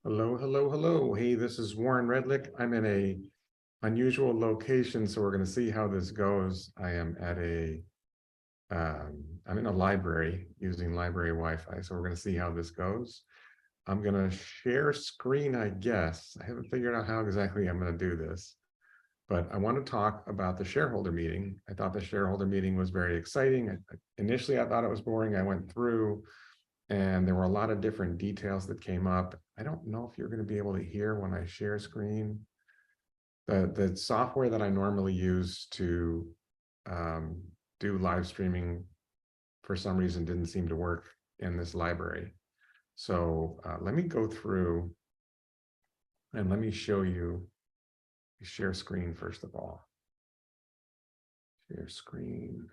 Hello, hello, hello. Hey, this is Warren Redlick. I'm in a unusual location, so we're going to see how this goes. I'm in a library using library Wi-Fi, so we're going to see how this goes. I'm going to share screen, I guess. I haven't figured out how exactly I'm going to do this, but I want to talk about the shareholder meeting. I thought the shareholder meeting was very exciting. Initially, I thought it was boring. I went through and there were a lot of different details that came up. I don't know if you're going to be able to hear when I share screen. The software that I normally use to um, do live streaming for some reason didn't seem to work in this library. So let me go through and let me show you share screen first of all. Share screen.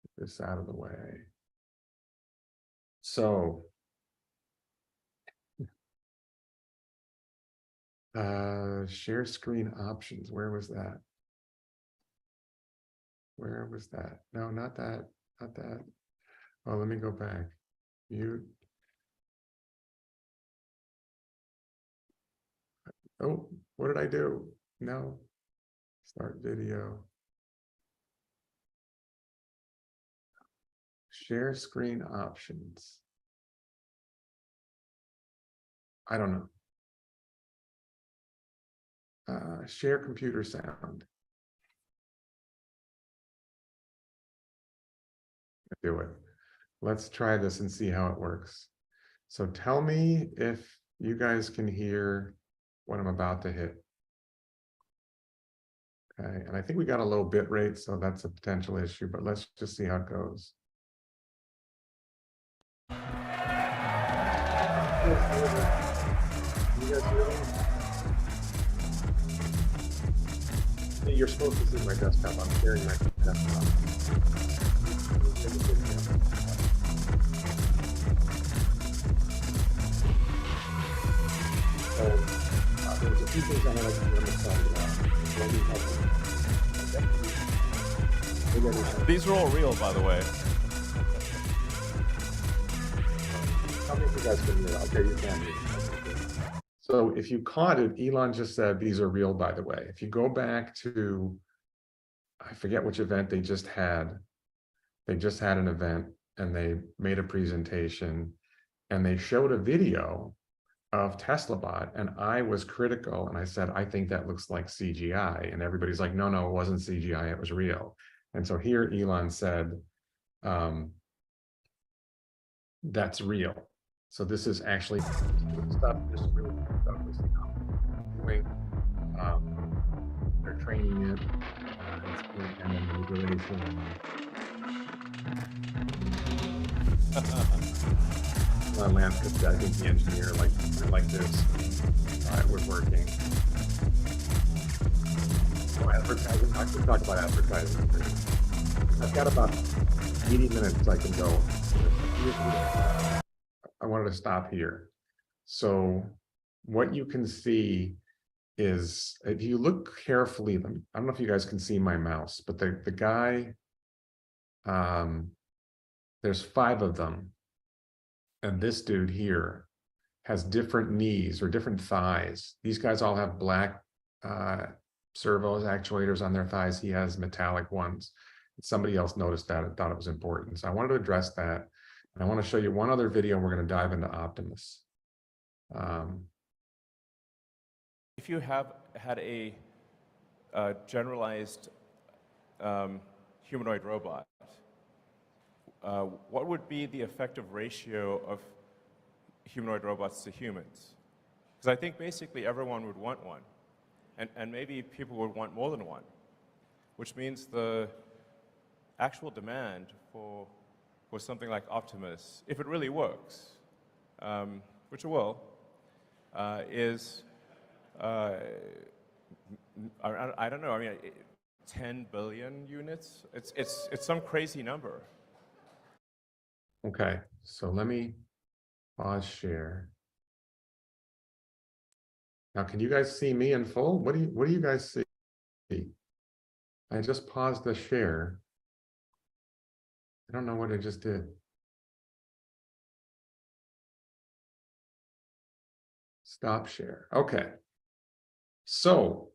Get this out of the way. So share screen options, where was that? Where was that? No, not that, not that. Oh, let me go back. Mute. Oh, what did I do? No. Start video. Share screen options. I don't know. Share computer sound. Do it. Let's try this and see how it works. So tell me if you guys can hear what I'm about to hit. Okay, and I think we got a low bit rate, so that's a potential issue, but let's just see how it goes. You guys hear them? You're supposed to see my desktop. I'm sharing my desktop. So there's a few things I want to understand about. These are all real, by the way. Tell me if you guys can hear. Okay, you can hear. So if you caught it, Elon just said these are real, by the way. If you go back to, I forget which event they just had an event and they made a presentation and they showed a video of Tesla bot, and I was critical and I said, I think that looks like CGI. And everybody's like, no, no, it wasn't CGI, it was real. And so here Elon said, that's real. So this is actually stuff, this is really stuff doing. They're training it, and then manipulation. Landscape, I think the engineer like this. It was working. So advertising, I can talk about advertising. I've got about 80 minutes I can go. I wanted to stop here. So what you can see is, if you look carefully, I don't know if you guys can see my mouse, but the guy, there's 5 of them. And this dude here has different knees or different thighs. These guys all have black servos, actuators on their thighs. He has metallic ones. Somebody else noticed that and thought it was important. So I wanted to address that. And I want to show you one other video. We're going to dive into Optimus. If you have had a generalized humanoid robot, what would be the effective ratio of humanoid robots to humans? Because I think basically everyone would want one, and maybe people would want more than one, which means the actual demand for something like Optimus, if it really works, which it will, is, I don't know, I mean, 10 billion units? It's some crazy number. Okay, so let me pause share. Now, can you guys see me in full? What do you guys see? I just paused the share. I don't know what I just did. Stop share. Okay. So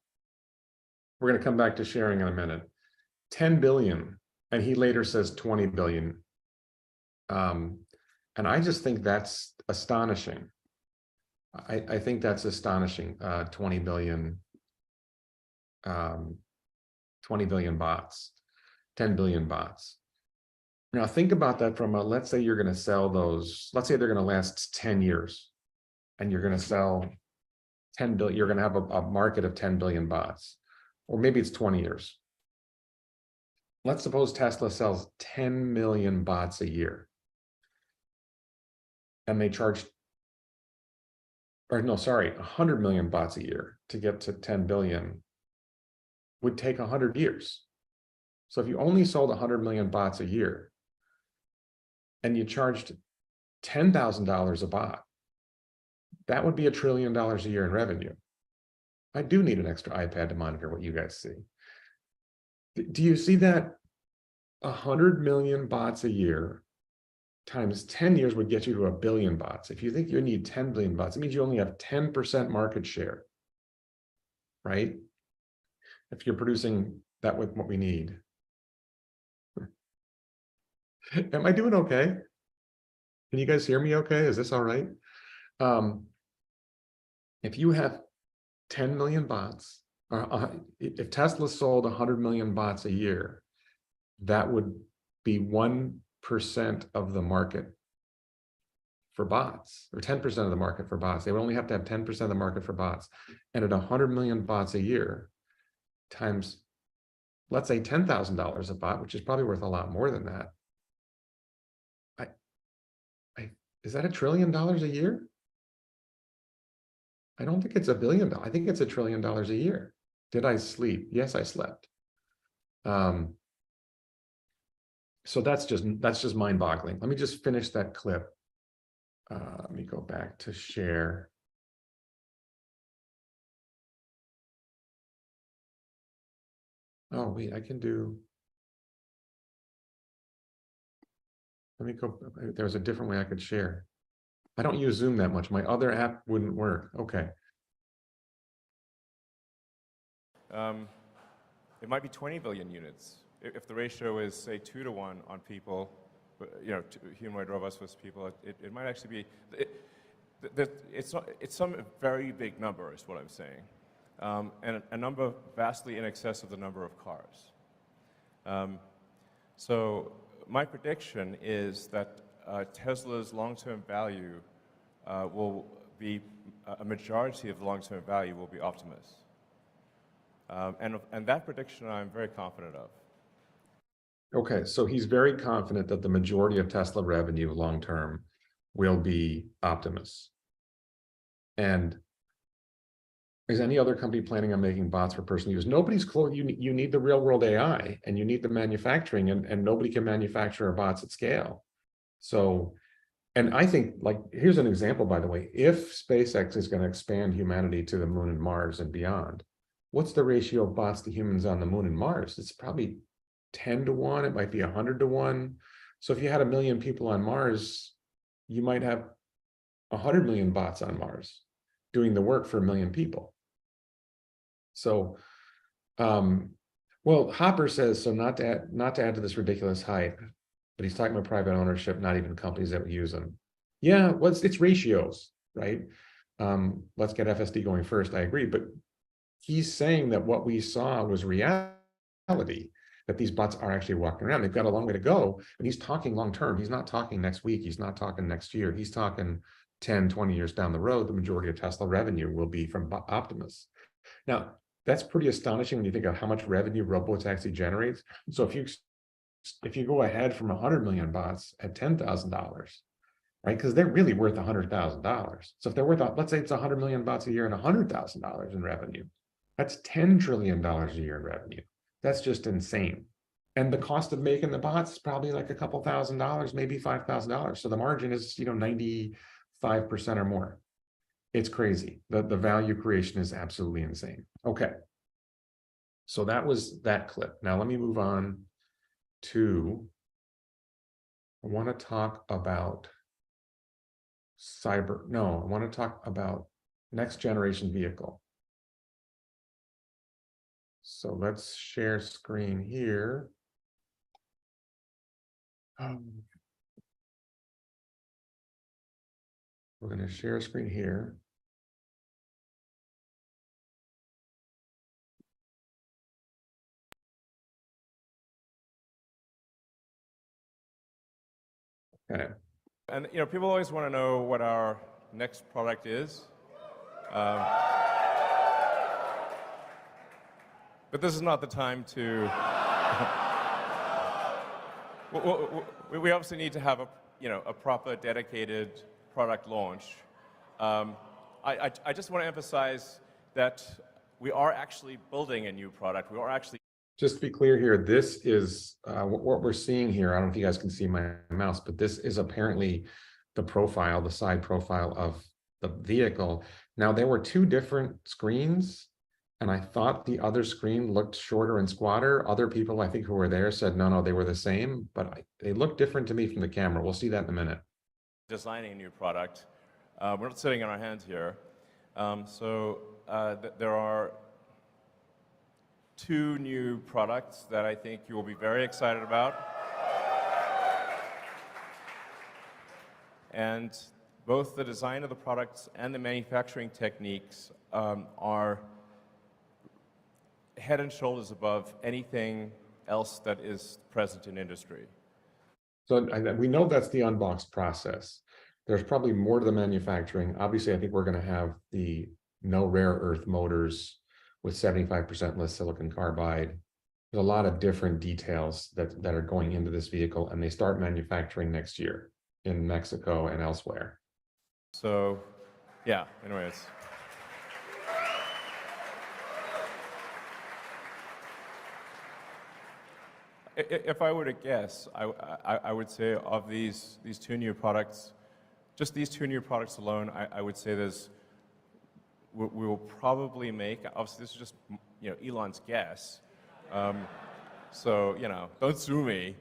we're going to come back to sharing in a minute. 10 billion. And he later says 20 billion. And I just think that's astonishing. I think that's astonishing. 20 billion, 20 billion bots, 10 billion bots. Now think about that from let's say you're going to sell those, let's say they're going to last 10 years and you're going to sell 10 billion, you're going to have a market of 10 billion bots, or maybe it's 20 years. Let's suppose Tesla sells 10 million bots a year and they charge, or no, sorry, 100 million bots a year to get to 10 billion would take 100 years. So if you only sold 100 million bots a year and you charged $10,000 a bot, that would be $1 trillion a year in revenue. I do need an extra iPad to monitor what you guys see. Do you see that? 100 million bots a year times 10 years would get you to 1 billion bots. If you think you need 10 billion bots, it means you only have 10% market share, right? If you're producing that with what we need. Am I doing okay? Can you guys hear me okay? Is this all right? If you have 10 million bots, or if Tesla sold 100 million bots a year, that would be 1% of the market for bots, or 10% of the market for bots. They would only have to have 10% of the market for bots. And at 100 million bots a year times, let's say $10,000 a bot, which is probably worth a lot more than that. Is that $1 trillion a year? I don't think it's $1 billion. I think it's $1 trillion a year. Did I sleep? Yes, I slept. So that's just mind-boggling. Let me just finish that clip. Let me go back to share. Oh, wait, I can do. Let me go. There's a different way I could share. I don't use Zoom that much. My other app wouldn't work. Okay. It might be 20 billion units. If the ratio is, say, 2 to 1 on people, humanoid robots versus people, it might actually be, it's some very big number is what I'm saying. And a number vastly in excess of the number of cars. So my prediction is that Tesla's long-term value will be, a majority of the long-term value will be Optimus. And that prediction I'm very confident of. Okay, so he's very confident that the majority of Tesla revenue long-term will be Optimus. And is any other company planning on making bots for personal use? Nobody's close. You need the real world AI and you need the manufacturing, and nobody can manufacture bots at scale. So, and I think, like, here's an example, by the way. If SpaceX is going to expand humanity to the moon and Mars and beyond, what's the ratio of bots to humans on the moon and Mars? It's probably 10 to 1. It might be 100 to 1. So if you had 1 million people on Mars, you might have 100 million bots on Mars doing the work for 1 million people. So, well, Hopper says, so not to add to this ridiculous hype, but he's talking about private ownership, not even companies that would use them. Yeah, it's ratios, right? Let's get FSD going first. I agree, but he's saying that what we saw was reality, that these bots are actually walking around. They've got a long way to go, but he's talking long-term. He's not talking next week. He's not talking next year. He's talking 10, 20 years down the road, the majority of Tesla revenue will be from Optimus. Now, that's pretty astonishing when you think of how much revenue Robotaxi generates. So if you go ahead from 100 million bots at $10,000, right? Because they're really worth $100,000. So if they're worth, let's say it's 100 million bots a year and $100,000 in revenue, that's $10 trillion a year in revenue. That's just insane. And the cost of making the bots is probably like a couple $1,000s, maybe $5,000. So the margin is, 95% or more. It's crazy. The value creation is absolutely insane. Okay. So that was that clip. Now let me move on to I want to talk about I want to talk about next generation vehicle. So let's share screen here. We're going to share screen here. Okay. And people always want to know what our next product is. But this is not the time to. We obviously need to have a proper dedicated product launch. I just want to emphasize that we are actually building a new product. We are actually. Just to be clear here, this is what we're seeing here. I don't know if you guys can see my mouse, but this is apparently the profile, the side profile of the vehicle. Now, there were two different screens, and I thought the other screen looked shorter and squatter. Other people, I think, who were there said, no, they were the same, but they look different to me from the camera. We'll see that in a minute. Designing a new product. We're not sitting on our hands here. There are two new products that I think you will be very excited about. And both the design of the products and the manufacturing techniques are head and shoulders above anything else that is present in industry. So we know that's the unboxed process. There's probably more to the manufacturing. Obviously, I think we're going to have the no rare earth motors with 75% less silicon carbide. There's a lot of different details that are going into this vehicle, and they start manufacturing next year in Mexico and elsewhere. So, yeah, anyways. If I were to guess, I would say of these two new products, just these two new products alone, I would say we will probably make, obviously this is just Elon's guess, so don't sue me.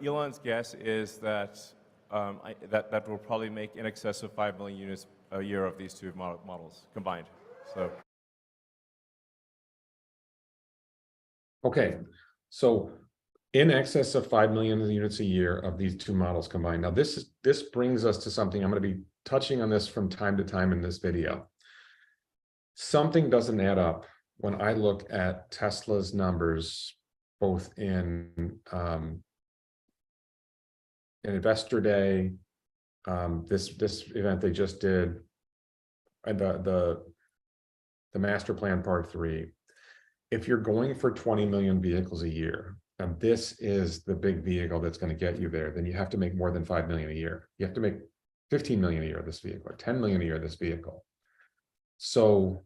Elon's guess is that that will probably make in excess of 5 million units a year of these two models combined. So. Okay, so in excess of 5 million units a year of these two models combined. Now this brings us to something. I'm going to be touching on this from time to time in this video. Something doesn't add up when I look at Tesla's numbers, both in Investor Day, this event they just did, and the master plan part 3. If you're going for 20 million vehicles a year, and this is the big vehicle that's going to get you there, then you have to make more than 5 million a year. You have to make 15 million a year of this vehicle, or 10 million a year of this vehicle. So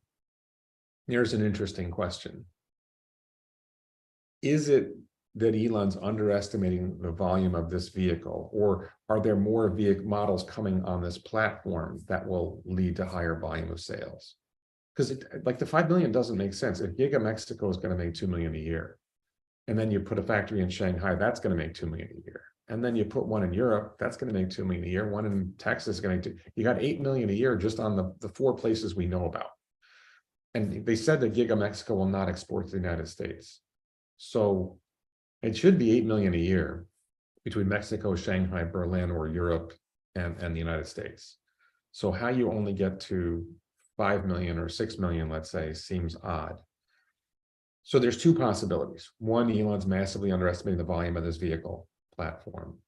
here's an interesting question. Is it that Elon's underestimating the volume of this vehicle, or are there more models coming on this platform that will lead to higher volume of sales? Because like the 5 million doesn't make sense. If Giga Mexico is going to make 2 million a year, and then you put a factory in Shanghai, that's going to make 2 million a year. And then you put one in Europe, that's going to make 2 million a year. One in Texas is going to, you got 8 million a year just on the 4 places we know about. And they said that Giga Mexico will not export to the United States. So it should be 8 million a year between Mexico, Shanghai, Berlin, or Europe and the United States. So how you only get to 5 million or 6 million, let's say, seems odd. So there's two possibilities. One, Elon's massively underestimating the volume of this vehicle platform.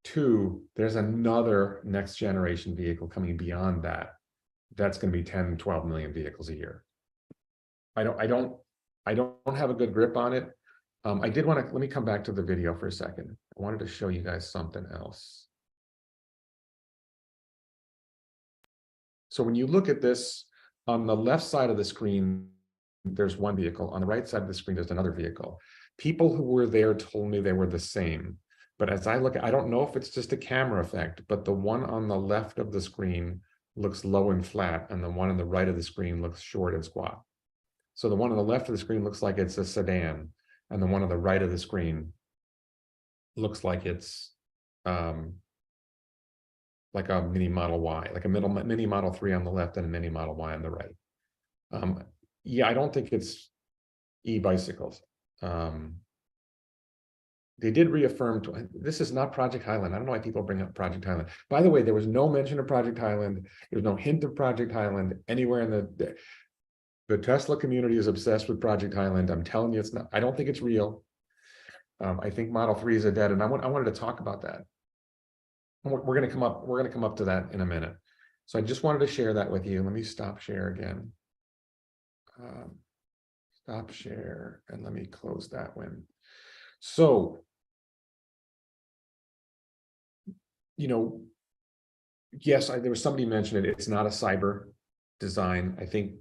Two, there's another next generation vehicle coming beyond that. That's going to be 10, 12 million vehicles a year. I don't have a good grip on it. I did want to, let me come back to the video for a second. I wanted to show you guys something else. So when you look at this, on the left side of the screen, there's one vehicle. On the right side of the screen, there's another vehicle. People who were there told me they were the same. But as I look, I don't know if it's just a camera effect, but the one on the left of the screen looks low and flat, and the one on the right of the screen looks short and squat. So the one on the left of the screen looks like it's a sedan, and the one on the right of the screen looks like it's like a mini Model Y, like a mini Model 3 on the left and a mini Model Y on the right. Yeah, I don't think it's e-bicycles. They did reaffirm, this is not Project Highland. I don't know why people bring up Project Highland. By the way, there was no mention of Project Highland. There was no hint of Project Highland anywhere in the Tesla community is obsessed with Project Highland. I'm telling you, it's not, I don't think it's real. I think Model 3s are dead, and I wanted to talk about that. We're going to come up to that in a minute. So I just wanted to share that with you. Let me stop share again. Stop share, and let me close that one. So, you know, yes, there was somebody mentioned it. It's not a cyber design. I think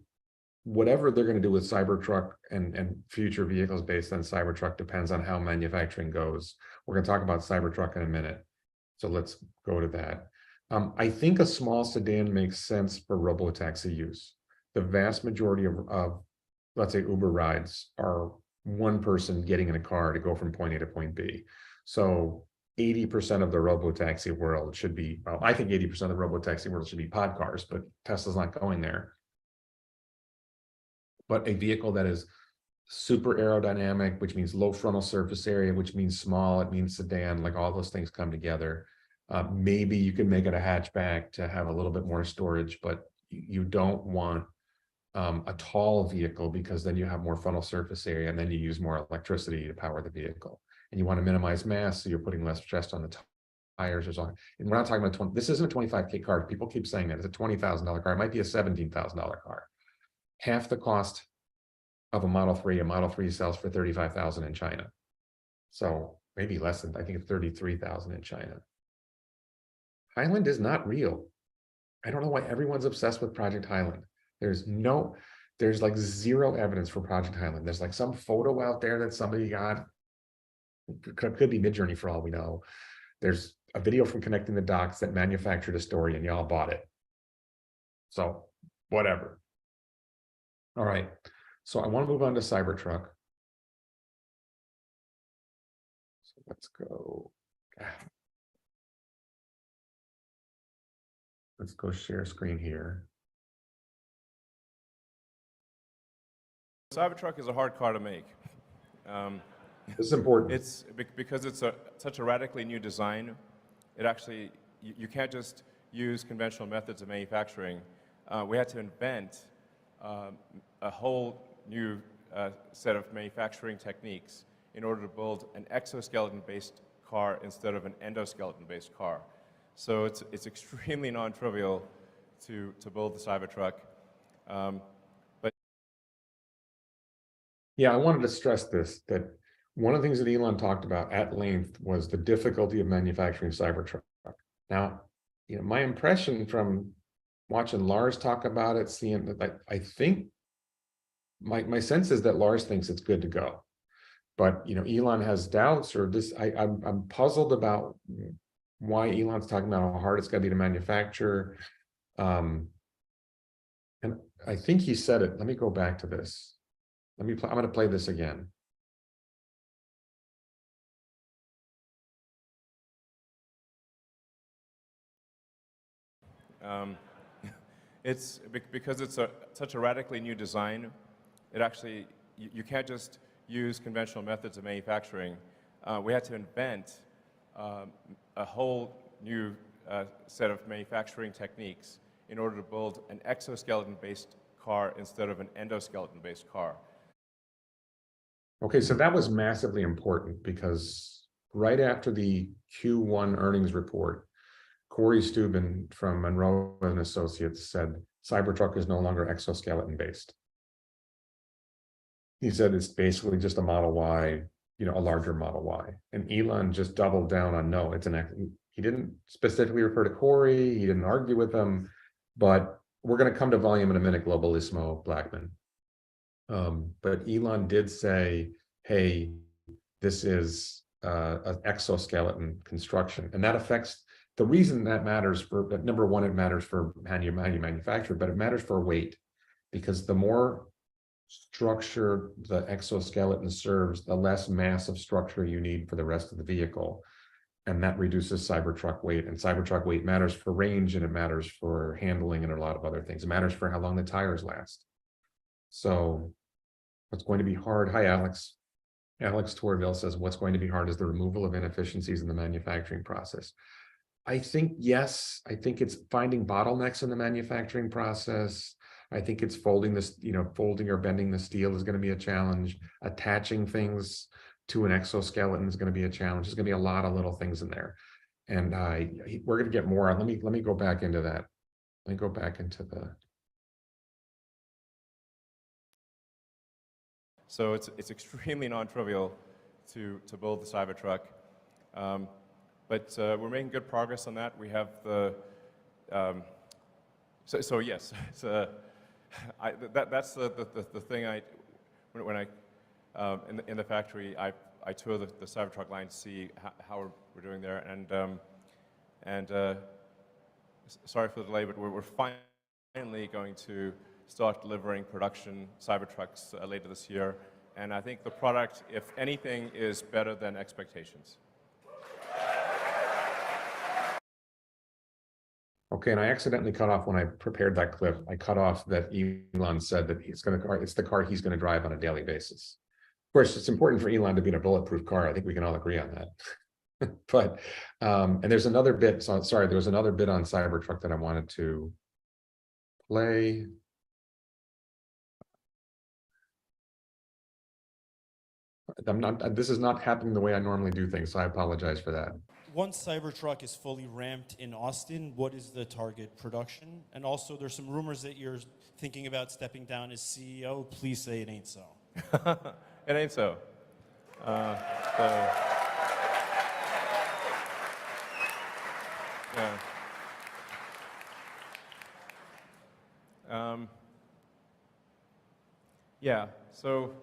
whatever they're going to do with Cybertruck and future vehicles based on Cybertruck depends on how manufacturing goes. We're going to talk about Cybertruck in a minute. So let's go to that. I think a small sedan makes sense for robotaxi use. The vast majority of let's say Uber rides are one person getting in a car to go from point A to point B. So 80% of the robotaxi world should be, well, I think 80% of the robotaxi world should be pod cars, but Tesla's not going there. But a vehicle that is super aerodynamic, which means low frontal surface area, which means small, it means sedan, like all those things come together. Maybe you can make it a hatchback to have a little bit more storage, but you don't want a tall vehicle because then you have more frontal surface area and then you use more electricity to power the vehicle. And you want to minimize mass, so you're putting less stress on the tires or something. And we're not talking about this isn't a 25K car. People keep saying that it's a $20,000 car. It might be a $17,000 car. Half the cost of a Model 3 sells for 35,000 in China. So maybe less than, I think it's 33,000 in China. Highland is not real. I don't know why everyone's obsessed with Project Highland. There's like zero evidence for Project Highland. There's like some photo out there that somebody got. Could be Midjourney for all we know. There's a video from Connecting the Dots that manufactured a story and y'all bought it. So whatever. All right. So I want to move on to Cybertruck. So let's go. Let's go share screen here. Cybertruck is a hard car to make. This is important. It's because it's such a radically new design. It actually, you can't just use conventional methods of manufacturing. We had to invent a whole new set of manufacturing techniques in order to build an exoskeleton-based car instead of an endoskeleton-based car. So it's extremely non-trivial to build the Cybertruck. But yeah, I wanted to stress this, that one of the things that Elon talked about at length was the difficulty of manufacturing Cybertruck. Now, you know, my impression from watching Lars talk about it, seeing that, I think my sense is that Lars thinks it's good to go. But you know, Elon has doubts, or this. I'm puzzled about why Elon's talking about how hard it's going to be to manufacture. And I think he said it. Let me go back to this. I'm going to play this again. It's because it's such a radically new design. It actually, you can't just use conventional methods of manufacturing. We had to invent a whole new set of manufacturing techniques in order to build an exoskeleton-based car instead of an endoskeleton-based car. Okay, so that was massively important because right after the Q1 earnings report, Corey Steuben from Monroe and Associates said Cybertruck is no longer exoskeleton based. He said it's basically just a Model Y, you know, a larger Model Y. And Elon just doubled down on no, it's an, he didn't specifically refer to Corey, he didn't argue with them, but we're going to come to volume in a minute, Globalissimo Blackman. But Elon did say, hey, this is an exoskeleton construction, and that affects, the reason that matters for, number one, it matters for how you manufacture, but it matters for weight, because the more structure the exoskeleton serves, the less massive structure you need for the rest of the vehicle. And that reduces Cybertruck weight. And Cybertruck weight matters for range, and it matters for handling and a lot of other things. It matters for how long the tires last. So what's going to be hard? Hi, Alex. Alex Torville says, what's going to be hard is the removal of inefficiencies in the manufacturing process. I think, yes, I think it's finding bottlenecks in the manufacturing process. I think it's folding this, folding or bending the steel is going to be a challenge. Attaching things to an exoskeleton is going to be a challenge. There's going to be a lot of little things in there. And we're going to get more. Let me go back into that. Let me go back into the. So it's extremely non-trivial to build the Cybertruck. But we're making good progress on that. We have the, so yes, it's, that's the thing when I, in the factory, I tour the Cybertruck line to see how we're doing there. And sorry for the delay, but we're finally going to start delivering production Cybertrucks later this year. And I think the product, if anything, is better than expectations. Okay, and I accidentally cut off when I prepared that clip. I cut off that Elon said that it's the car he's going to drive on a daily basis. Of course, it's important for Elon to be in a bulletproof car. I think we can all agree on that. But and there's another bit. So sorry, there was another bit on Cybertruck that I wanted to play. This is not happening the way I normally do things, so I apologize for that. Once Cybertruck is fully ramped in Austin, what is the target production? And also, there's some rumors that you're thinking about stepping down as CEO. Please say it ain't so. It ain't so. Yeah. So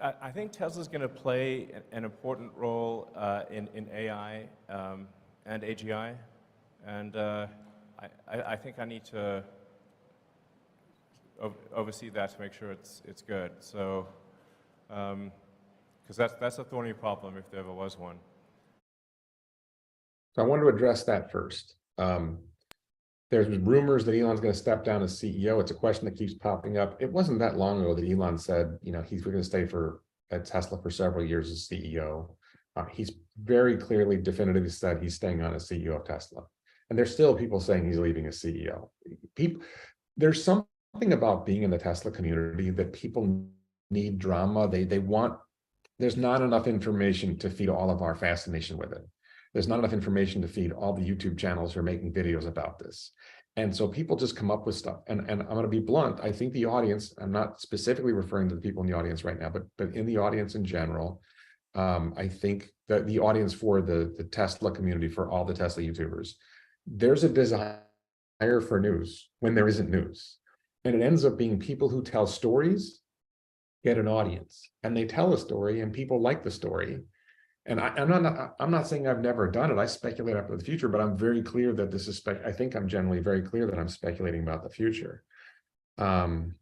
I think Tesla's going to play an important role in AI and AGI, and I think I need to oversee that to make sure it's good. So, because that's a thorny problem if there ever was one. So I wanted to address that first. There's rumors that Elon's going to step down as CEO. It's a question that keeps popping up. It wasn't that long ago that Elon said, he's going to stay at Tesla for several years as CEO. He's very clearly, definitively said he's staying on as CEO of Tesla. And there's still people saying he's leaving as CEO. There's something about being in the Tesla community that people need drama. They want, there's not enough information to feed all of our fascination with it. There's not enough information to feed all the YouTube channels who are making videos about this. And so people just come up with stuff. And I'm going to be blunt. I think the audience, I'm not specifically referring to the people in the audience right now, but in the audience in general, I think that the audience for the Tesla community, for all the Tesla YouTubers, there's a desire for news when there isn't news. And it ends up being people who tell stories get an audience. And they tell a story and people like the story. And I'm not saying I've never done it. I speculate about the future, but I'm very clear that this is, I think I'm generally very clear that I'm speculating about the future. Sorry.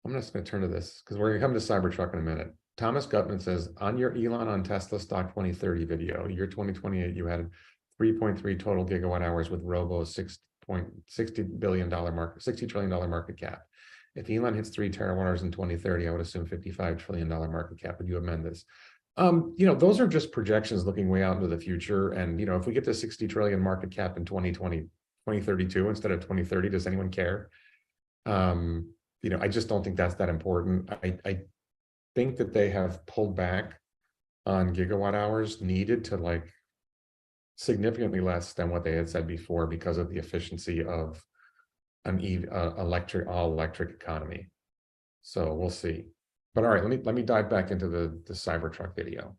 I'm just going to turn to this because we're going to come to Cybertruck in a minute. Thomas Gutman says, on your Elon on Tesla stock 2030 video, year 2028, you had 3.3 total gigawatt hours with Robo's $60 trillion market cap. If Elon hits 3 terawatt-hours in 2030, I would assume $55 trillion market cap. Would you amend this? Those are just projections looking way out into the future. And, if we get to 60 trillion market cap in 2032 instead of 2030, does anyone care? I just don't think that's that important. I think that they have pulled back on gigawatt hours needed to significantly less than what they had said before because of the efficiency of an all-electric economy. So we'll see. But all right, let me dive back into the Cybertruck video.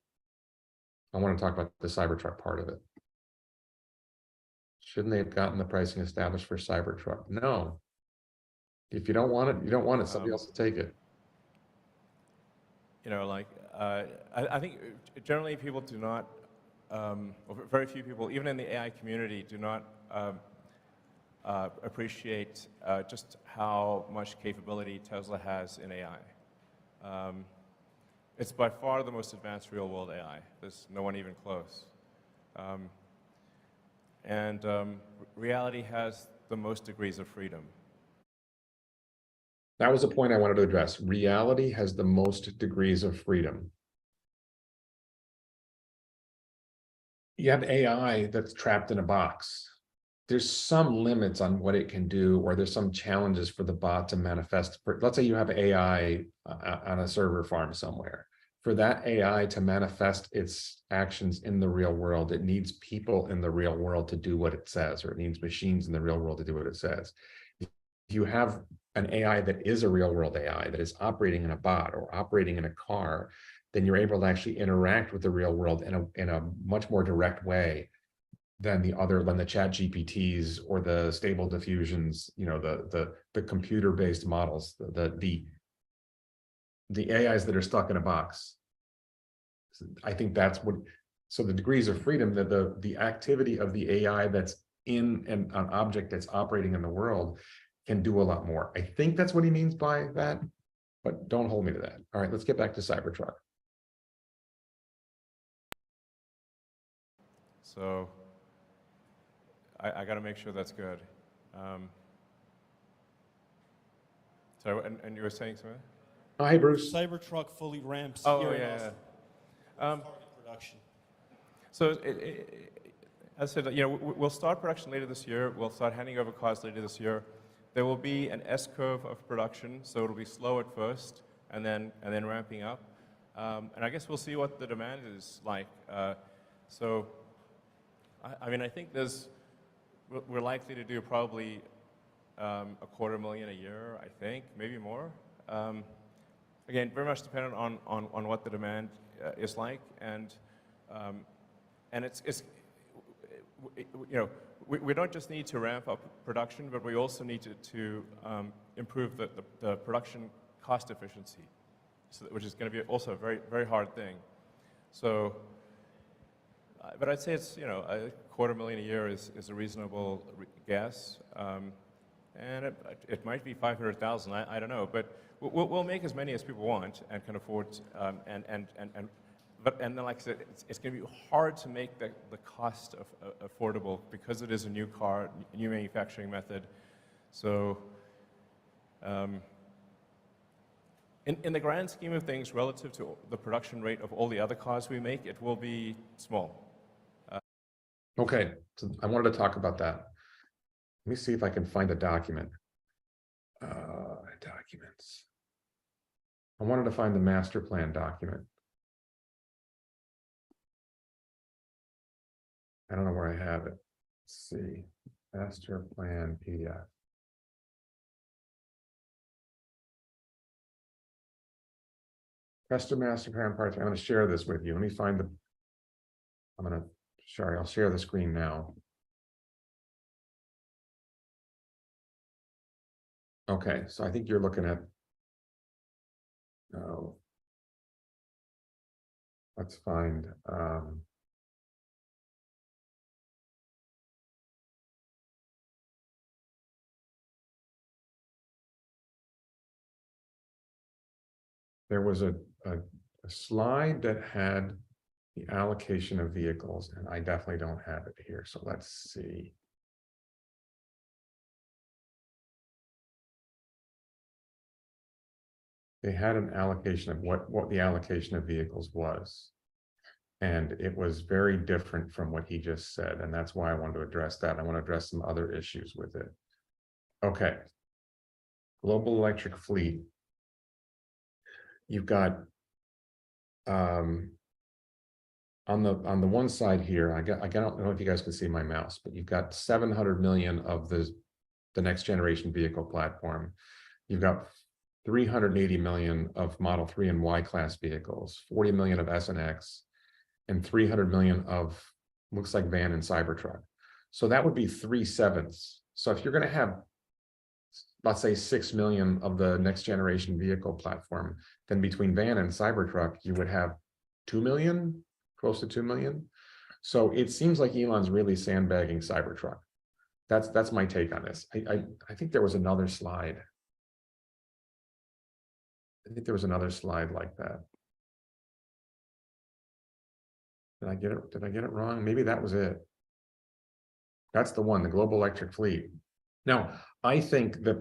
I want to talk about the Cybertruck part of it. Shouldn't they have gotten the pricing established for Cybertruck? No. If you don't want it, you don't want it. Somebody else will take it. I think generally people do not or very few people, even in the AI community, do not appreciate just how much capability Tesla has in AI. It's by far the most advanced real-world AI. There's no one even close. Reality has the most degrees of freedom. That was a point I wanted to address. Reality has the most degrees of freedom. You have AI that's trapped in a box. There's some limits on what it can do, or there's some challenges for the bot to manifest. Let's say you have AI on a server farm somewhere. For that AI to manifest its actions in the real world, it needs people in the real world to do what it says, or it needs machines in the real world to do what it says. If you have an AI that is a real world AI that is operating in a bot or operating in a car, then you're able to actually interact with the real world in a much more direct way than the chat GPTs or the stable diffusions, the computer-based models, the AIs that are stuck in a box. I think that's what, so the degrees of freedom, the activity of the AI that's in an object that's operating in the world can do a lot more. I think that's what he means by that, but don't hold me to that. All right, let's get back to Cybertruck. So I got to make sure that's good. So, and you were saying something? Oh, hey, Bruce. Cybertruck fully ramps Oh, here in yeah. Austin. Target production. So, as I said, we'll start production later this year. We'll start handing over cars later this year. There will be an S-curve of production, so it'll be slow at first, and then ramping up. And I guess we'll see what the demand is like. I think we're likely to do probably 250,000 a year, I think, maybe more. Again, very much dependent on what the demand is like, and we don't just need to ramp up production, but we also need to improve the production cost efficiency, which is going to be also a very, very hard thing. So, but I'd say it's, 250,000 a year is a reasonable guess. And it might be 500,000, I don't know, but we'll make as many as people want and can afford, but then, like I said, it's going to be hard to make the cost affordable because it is a new car, a new manufacturing method. So, in the grand scheme of things, relative to the production rate of all the other cars we make, it will be small. Okay, so I wanted to talk about that. Let me see if I can find a document. Documents. I wanted to find the master plan document. I don't know where I have it. Let's see. Master plan PDF. Custom master plan parts. I'm going to share this with you. Let me find the. I'll share the screen now. Okay, so I think you're looking at. Oh, let's find. There was a slide that had the allocation of vehicles, and I definitely don't have it here. So let's see. They had an allocation of what the allocation of vehicles was. And it was very different from what he just said. And that's why I wanted to address that. I want to address some other issues with it. Okay. Global electric fleet. You've got on the one side here, I don't know if you guys can see my mouse, but you've got 700 million of the next generation vehicle platform. You've got 380 million of Model 3 and Y class vehicles, 40 million of S and X, and 300 million of, looks like van and Cybertruck. So that would be 3/7. So if you're going to have, let's say 6 million of the next generation vehicle platform, then between van and Cybertruck, you would have 2 million, close to 2 million. So it seems like Elon's really sandbagging Cybertruck. That's my take on this. I think there was another slide. I think there was another slide like that. Did I get it? Did I get it wrong? Maybe that was it. That's the one, the global electric fleet. Now, I think that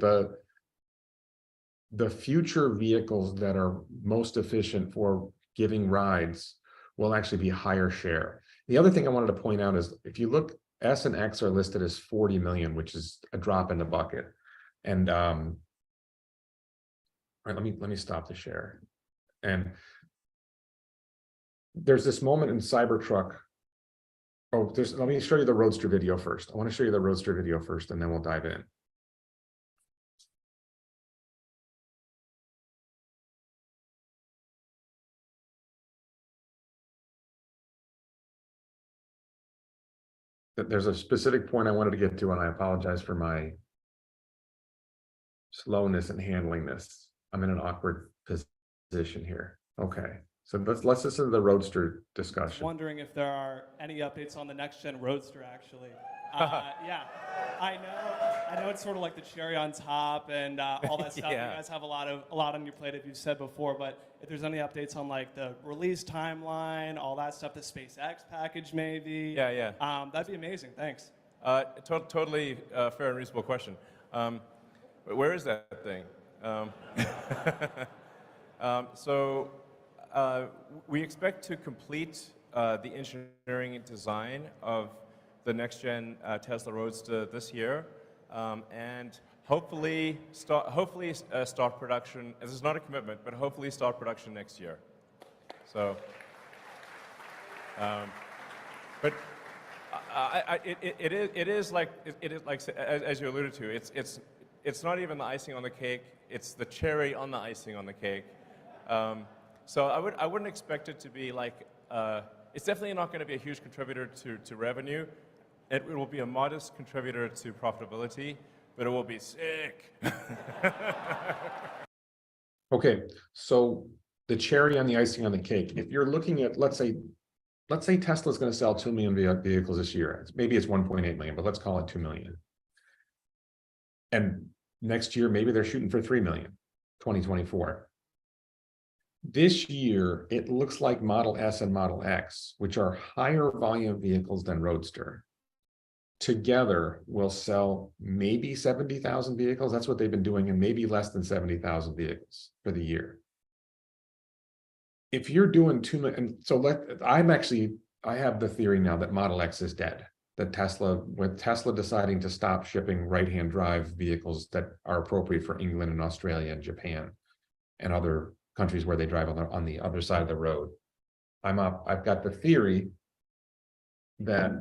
the future vehicles that are most efficient for giving rides will actually be higher share. The other thing I wanted to point out is if you look, S and X are listed as 40 million, which is a drop in the bucket. And all right, let me stop the share. And there's this moment in Cybertruck. Oh, let me show you the Roadster video first. I want to show you the Roadster video first, and then we'll dive in. There's a specific point I wanted to get to, and I apologize for my slowness in handling this. I'm in an awkward position here. Okay, so let's listen to the Roadster discussion. Wondering if there are any updates on the next gen Roadster, actually. Yeah, I know it's sort of like the cherry on top and all that stuff. Yeah. You guys have a lot on your plate, as you've said before. But if there's any updates on like the release timeline, all that stuff, the SpaceX package, maybe. Yeah. That'd be amazing. Thanks. Totally fair and reasonable question. But where is that thing? We expect to complete the engineering and design of the next-gen Tesla Roadster this year, and hopefully start production. This is not a commitment, but hopefully start production next year. So, but it is like as you alluded to. It's not even the icing on the cake. It's the cherry on the icing on the cake. So I wouldn't expect it to be like. It's definitely not going to be a huge contributor to revenue. It will be a modest contributor to profitability, but it will be sick. Okay, so the cherry on the icing on the cake. If you're looking at, let's say Tesla's going to sell 2 million vehicles this year. Maybe it's 1.8 million, but let's call it 2 million. And next year, maybe they're shooting for 3 million, 2024. This year, it looks like Model S and Model X, which are higher volume vehicles than Roadster, together will sell maybe 70,000 vehicles. That's what they've been doing, and maybe less than 70,000 vehicles for the year. If you're doing 2 million, and so I have the theory now that Model X is dead. That with Tesla deciding to stop shipping right-hand drive vehicles that are appropriate for England and Australia and Japan and other countries where they drive on the other side of the road. I've got the theory that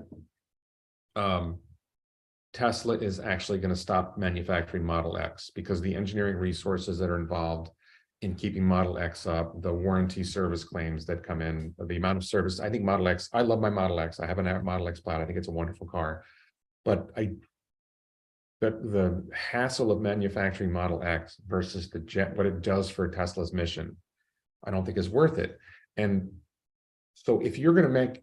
Tesla is actually going to stop manufacturing Model X because the engineering resources that are involved in keeping Model X up, the warranty service claims that come in, the amount of service. I think Model X, I love my Model X. I have a Model X Plaid. I think it's a wonderful car. But the hassle of manufacturing Model X versus what it does for Tesla's mission, I don't think is worth it. And so if you're going to make,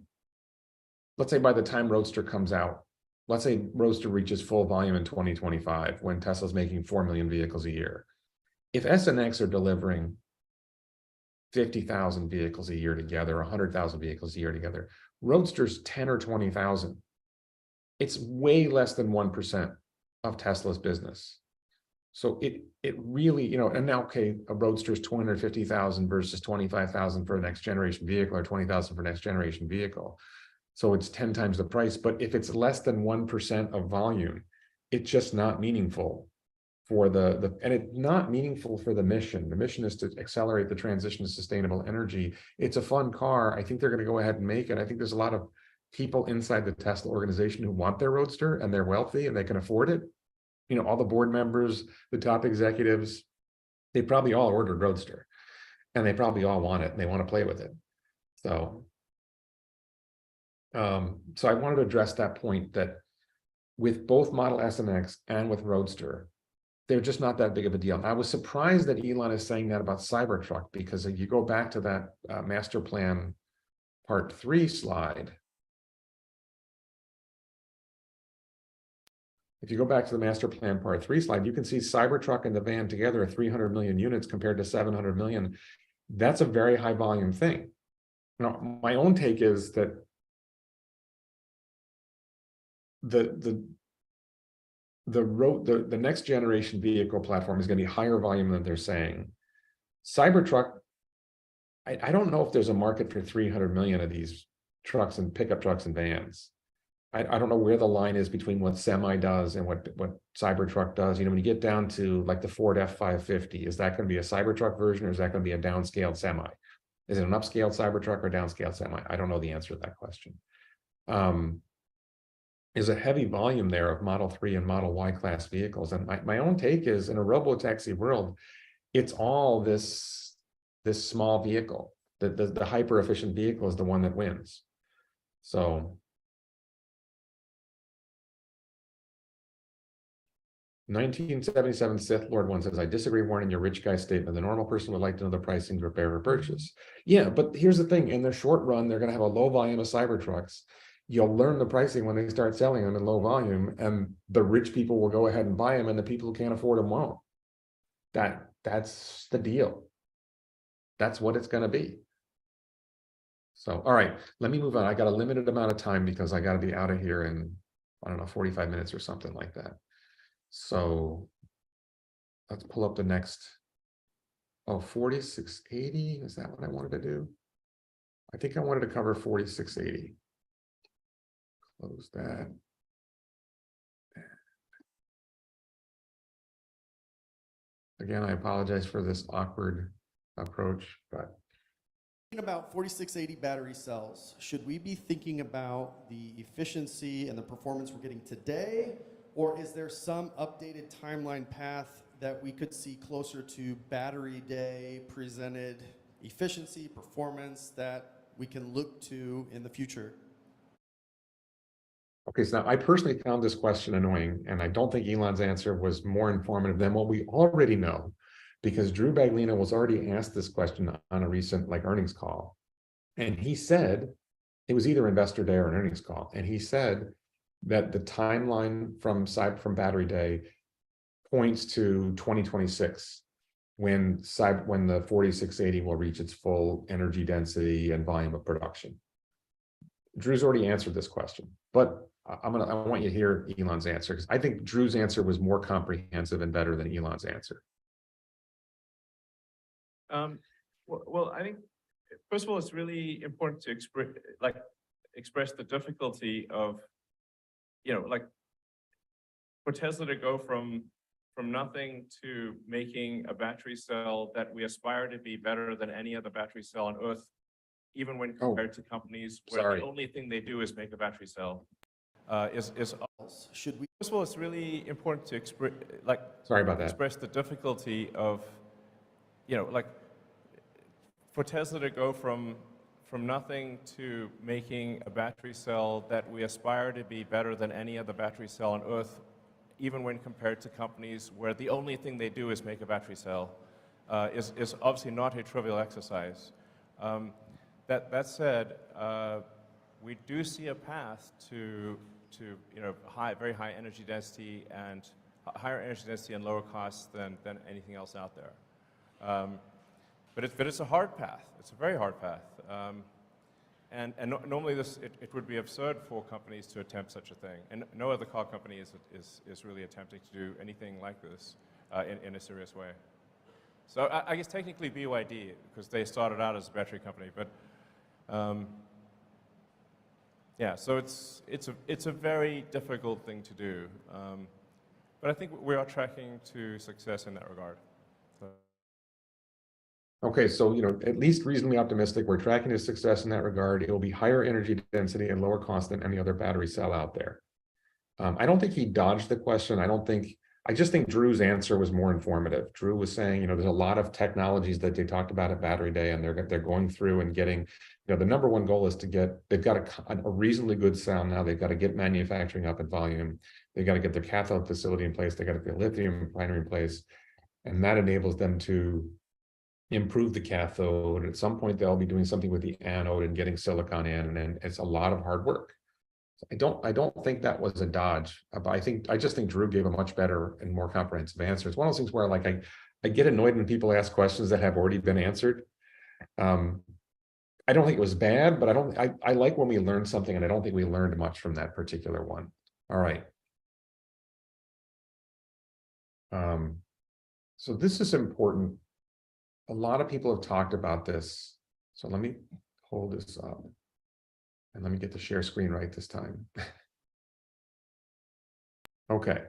let's say by the time Roadster comes out, let's say Roadster reaches full volume in 2025 when Tesla's making 4 million vehicles a year. If S and X are delivering 50,000 vehicles a year together, 100,000 vehicles a year together, Roadster's 10 or 20,000. It's way less than 1% of Tesla's business. So it really, and now, okay, a Roadster's 250,000 versus 25,000 for a next generation vehicle or 20,000 for next generation vehicle. So it's 10 times the price. But if it's less than 1% of volume, it's just not meaningful for and it's not meaningful for the mission. The mission is to accelerate the transition to sustainable energy. It's a fun car. I think they're going to go ahead and make it. I think there's a lot of people inside the Tesla organization who want their Roadster and they're wealthy and they can afford it. All the board members, the top executives, they probably all ordered Roadster and they probably all want it and they want to play with it. So I wanted to address that point that with both Model S and X and with Roadster, they're just not that big of a deal. I was surprised that Elon is saying that about Cybertruck, because if you go back to that master plan part 3 slide, If you go back to the master plan part 3 slide, you can see Cybertruck and the van together are 300 million units compared to 700 million. That's a very high volume thing. Now, my own take is that the next generation vehicle platform is going to be higher volume than they're saying. Cybertruck, I don't know if there's a market for 300 million of these trucks and pickup trucks and vans. I don't know where the line is between what Semi does and what Cybertruck does. You know, when you get down to like the Ford F-550, is that going to be a Cybertruck version, or is that going to be a downscaled Semi? Is it an upscaled Cybertruck or downscaled Semi? I don't know the answer to that question. Is a heavy volume there of Model 3 and Model Y class vehicles. And my own take is, in a robotaxi world, it's all this small vehicle. The hyper efficient vehicle is the one that wins. So 1977 Sith Lord one says, I disagree, Warren, in your rich guy statement. The normal person would like to know the pricing to prepare for purchase. Yeah, but here's the thing. In the short run, they're going to have a low volume of Cybertrucks. You'll learn the pricing when they start selling them in low volume, and the rich people will go ahead and buy them, and the people who can't afford them won't. That's the deal. That's what it's going to be. So, all right, let me move on. I got a limited amount of time because I got to be out of here in, I don't know, 45 minutes or something like that. So let's pull up the next. Oh, 4680. Is that what I wanted to do? I think I wanted to cover 4680. Close that. Again, I apologize for this awkward approach, but about 4680 battery cells, should we be thinking about the efficiency and the performance we're getting today, or is there some updated timeline path that we could see closer to battery day presented efficiency, performance that we can look to in the future? okay, so now I personally found this question annoying, and I don't think Elon's answer was more informative than what we already know, because Drew Baglino was already asked this question on a recent earnings call. And he said, it was either Investor Day or an earnings call, and he said that the timeline from battery day points to 2026, when the 4680 will reach its full energy density and volume of production. Drew's already answered this question, but I want you to hear Elon's answer, because I think Drew's answer was more comprehensive and better than Elon's answer. Well, I think, first of all, it's really important to express the difficulty of, for Tesla to go from nothing to making a battery cell that we aspire to be better than any other battery cell on Earth, even when compared to companies where the only thing they do is make a battery cell, Should we? First of all, it's really important to express the difficulty of, for Tesla to go from nothing to making a battery cell that we aspire to be better than any other battery cell on Earth, even when compared to companies where the only thing they do is make a battery cell, is obviously not a trivial exercise. That said, we do see a path to very high energy density and higher energy density and lower costs than anything else out there. But it's a hard path. It's a very hard path. Normally it would be absurd for companies to attempt such a thing. And no other car company is really attempting to do anything like this in a serious way. So I guess technically BYD, because they started out as a battery company, but yeah, so it's a very difficult thing to do. But I think we are tracking to success in that regard. So. Okay, so at least reasonably optimistic. We're tracking to success in that regard. It will be higher energy density and lower cost than any other battery cell out there. I don't think he dodged the question. I just think Drew's answer was more informative. Drew was saying, there's a lot of technologies that they talked about at Battery Day, and they're going through and getting, the number one goal is they've got a reasonably good cell now. They've got to get manufacturing up in volume. They've got to get their cathode facility in place. They got to get lithium refinery in place, and that enables them to improve the cathode. At some point, they'll be doing something with the anode and getting silicon in, and it's a lot of hard work. I don't think that was a dodge, but I just think Drew gave a much better and more comprehensive answer. It's one of those things where like I get annoyed when people ask questions that have already been answered. I don't think it was bad, but I like when we learn something, and I don't think we learned much from that particular one. All right. So this is important. A lot of people have talked about this. So let me hold this up and let me get the share screen right this time. Okay.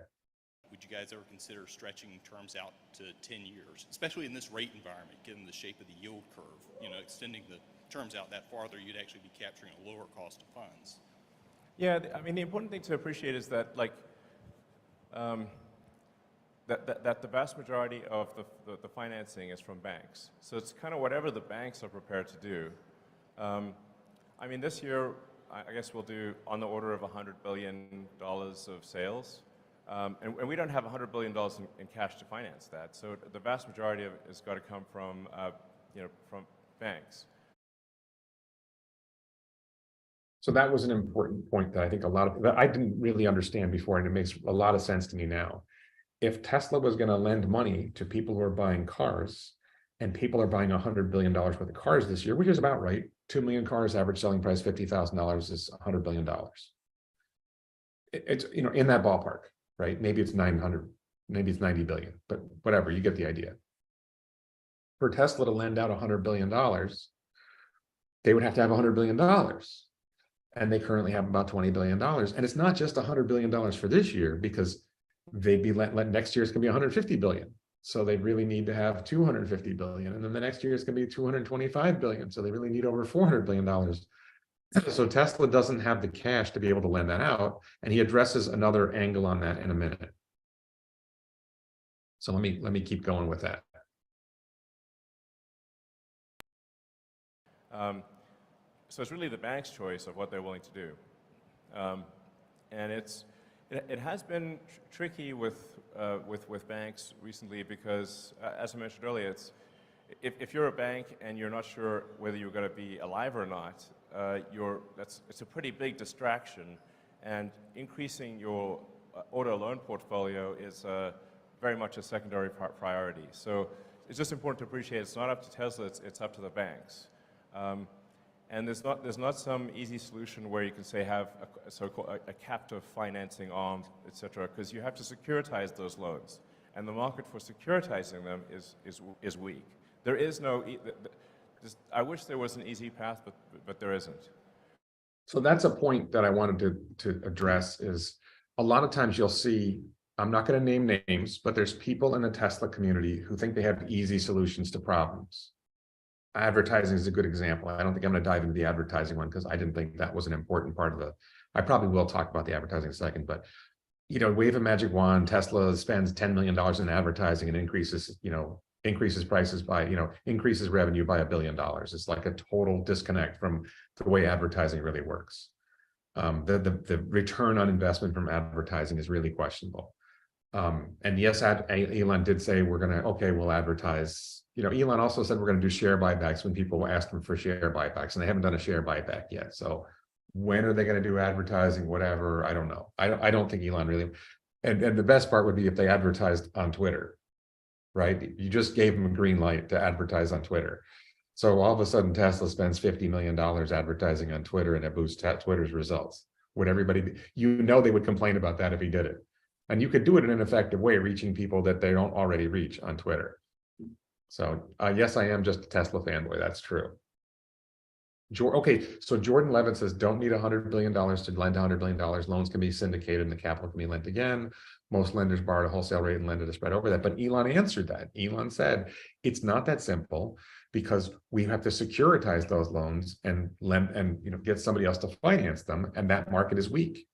Would you guys ever consider stretching terms out to 10 years, especially in this rate environment, given the shape of the yield curve? You know, extending the terms out that farther, you'd actually be capturing a lower cost of funds. Yeah, I mean, the important thing to appreciate is that, like, that the vast majority of the financing is from banks. So it's kind of whatever the banks are prepared to do. I mean, this year, I guess we'll do on the order of $100 billion of sales. And we don't have $100 billion in cash to finance that. So the vast majority of it has got to come from, from banks. So that was an important point that I think that I didn't really understand before, and it makes a lot of sense to me now. If Tesla was going to lend money to people who are buying cars, and people are buying $100 billion worth of cars this year, which is about right. 2 million cars, average selling price $50,000 is $100 billion. It's, in that ballpark, right? Maybe it's 900, maybe it's 90 billion, but whatever, you get the idea. For Tesla to lend out $100 billion, they would have to have $100 billion. And they currently have about $20 billion. And it's not just $100 billion for this year, because they'd be next year it's going to be 150 billion. So they really need to have 250 billion. And then the next year it's going to be 225 billion. So they really need over $400 billion. So Tesla doesn't have the cash to be able to lend that out. And he addresses another angle on that in a minute. So let me keep going with that. So it's really the bank's choice of what they're willing to do. And it has been tricky with banks recently because, as I mentioned earlier, if you're a bank and you're not sure whether you're going to be alive or not, it's a pretty big distraction, and increasing your auto loan portfolio is very much a secondary priority. So it's just important to appreciate it's not up to Tesla, it's up to the banks. And there's not some easy solution where you can say have a captive financing arm, et cetera, because you have to securitize those loans, and the market for securitizing them is weak. There is no. I wish there was an easy path, but there isn't. So that's a point that I wanted to address. Is a lot of times you'll see. I'm not going to name names, but there's people in the Tesla community who think they have easy solutions to problems. Advertising is a good example. I don't think I'm going to dive into the advertising one because I didn't think that was an important part of I probably will talk about the advertising in a second, but wave a magic wand, Tesla spends $10 million in advertising and increases prices by, increases revenue by $1 billion. It's like a total disconnect from the way advertising really works. The return on investment from advertising is really questionable. And yes, Elon did say we'll advertise. Elon also said we're going to do share buybacks when people asked him for share buybacks, and they haven't done a share buyback yet. So when are they going to do advertising? Whatever, I don't know. I don't think Elon really. And the best part would be if they advertised on Twitter, right? You just gave them a green light to advertise on Twitter. So all of a sudden Tesla spends $50 million advertising on Twitter, and it boosts Twitter's results. Would everybody be, they would complain about that if he did it. And you could do it in an effective way, reaching people that they don't already reach on Twitter. So yes, I am just a Tesla fanboy. That's true. Okay, so Jordan Levitt says, don't need $100 billion to lend $100 billion. Loans can be syndicated and the capital can be lent again. Most lenders borrow at a wholesale rate and lend at a spread over that. But Elon answered that. Elon said, it's not that simple, because we have to securitize those loans and lend and get somebody else to finance them. And that market is weak.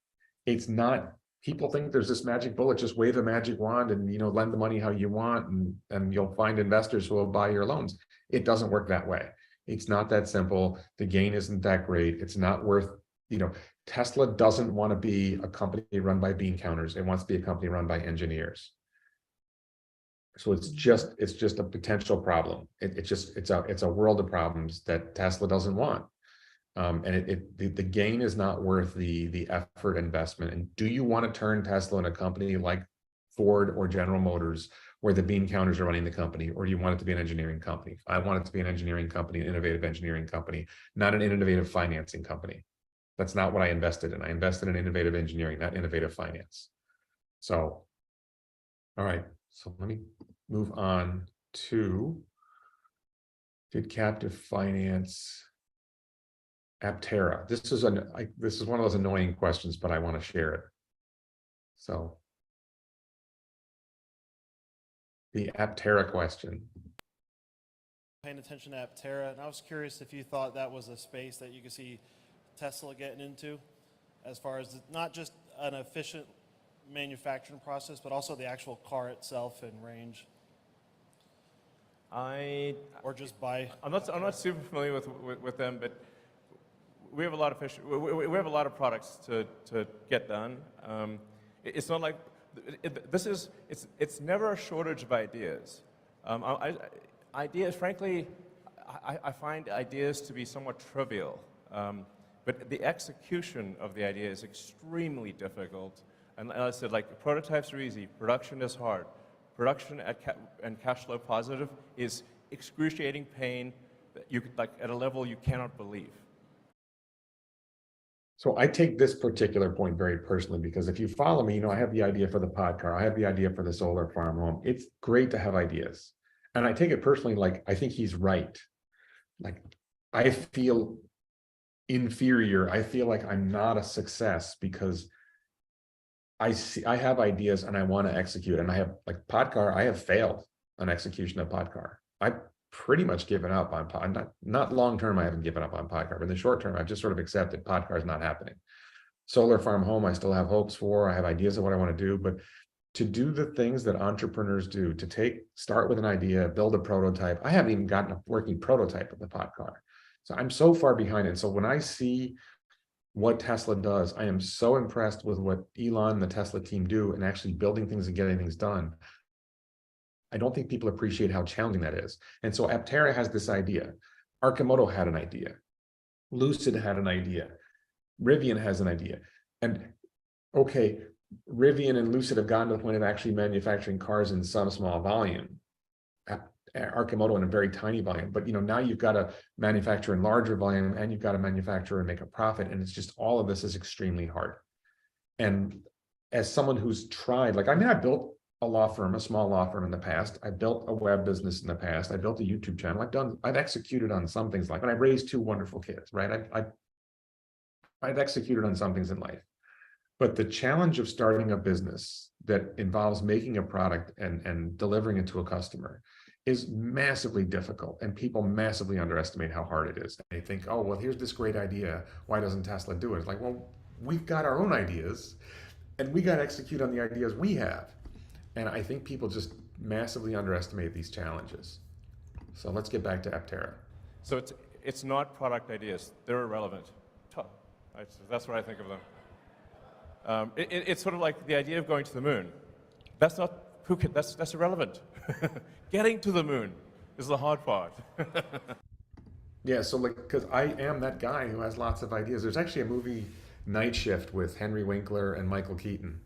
It's not. People think there's this magic bullet, just wave a magic wand and lend the money how you want, and you'll find investors who will buy your loans. It doesn't work that way. It's not that simple. The gain isn't that great. It's not worth, Tesla doesn't want to be a company run by bean counters. It wants to be a company run by engineers. So it's just a potential problem. It's a world of problems that Tesla doesn't want. And the gain is not worth the effort investment. And do you want to turn Tesla into a company like Ford or General Motors, where the bean counters are running the company, or do you want it to be an engineering company? I want it to be an engineering company, an innovative engineering company, not an innovative financing company. That's not what I invested in. I invested in innovative engineering, not innovative finance. So, all right. So let me move on to, did captive finance Aptera? This is one of those annoying questions, but I want to share it. So the Aptera question. Paying attention to Aptera, and I was curious if you thought that was a space that you could see Tesla getting into, as far as not just an efficient manufacturing process, but also the actual car itself and range, or just buy. I'm not super familiar with them, but we have a lot of we have a lot of products to get done. It's not like it's never a shortage of ideas. Ideas, frankly, I find ideas to be somewhat trivial, but the execution of the idea is extremely difficult. And as I said, like, prototypes are easy, production is hard. Production and cash flow positive is excruciating pain that like at a level you cannot believe. So I take this particular point very personally, because if you follow me, I have the idea for the pod car. I have the idea for the solar farm home. It's great to have ideas. And I take it personally, like, I think he's right. Like, I feel inferior. I feel like I'm not a success because I have ideas and I want to execute. And I have, like, pod car, I have failed on execution of pod car. I've pretty much given up on pod, not long term, I haven't given up on pod car, but in the short term, I've just sort of accepted pod car is not happening. Solar farm home, I still have hopes for. I have ideas of what I want to do, but to do the things that entrepreneurs do, to start with an idea, build a prototype. I haven't even gotten a working prototype of the pod car. So I'm so far behind it. So when I see what Tesla does, I am so impressed with what Elon and the Tesla team do and actually building things and getting things done. I don't think people appreciate how challenging that is. And so Aptera has this idea. Arcimoto had an idea. Lucid had an idea. Rivian has an idea. And okay, Rivian and Lucid have gotten to the point of actually manufacturing cars in some small volume. Arcimoto in a very tiny volume, but now you've got to manufacture in larger volume, and you've got to manufacture and make a profit, and it's just, all of this is extremely hard. And as someone who's tried, like, I built a law firm, a small law firm in the past. I built a web business in the past. I built a YouTube channel. I've executed on some things, like, and I've raised 2 wonderful kids, right? I've executed on some things in life. But the challenge of starting a business that involves making a product and delivering it to a customer is massively difficult, and people massively underestimate how hard it is. They think, oh, well, here's this great idea. Why doesn't Tesla do it? It's like, well, we've got our own ideas, and we got to execute on the ideas we have. And I think people just massively underestimate these challenges. So let's get back to Aptera. So it's not product ideas; they're irrelevant. That's what I think of them. It's sort of like the idea of going to the moon. That's not that's irrelevant. Getting to the moon is the hard part. Yeah, so, like, because I am that guy who has lots of ideas. There's actually a movie, Night Shift, with Henry Winkler and Michael Keaton.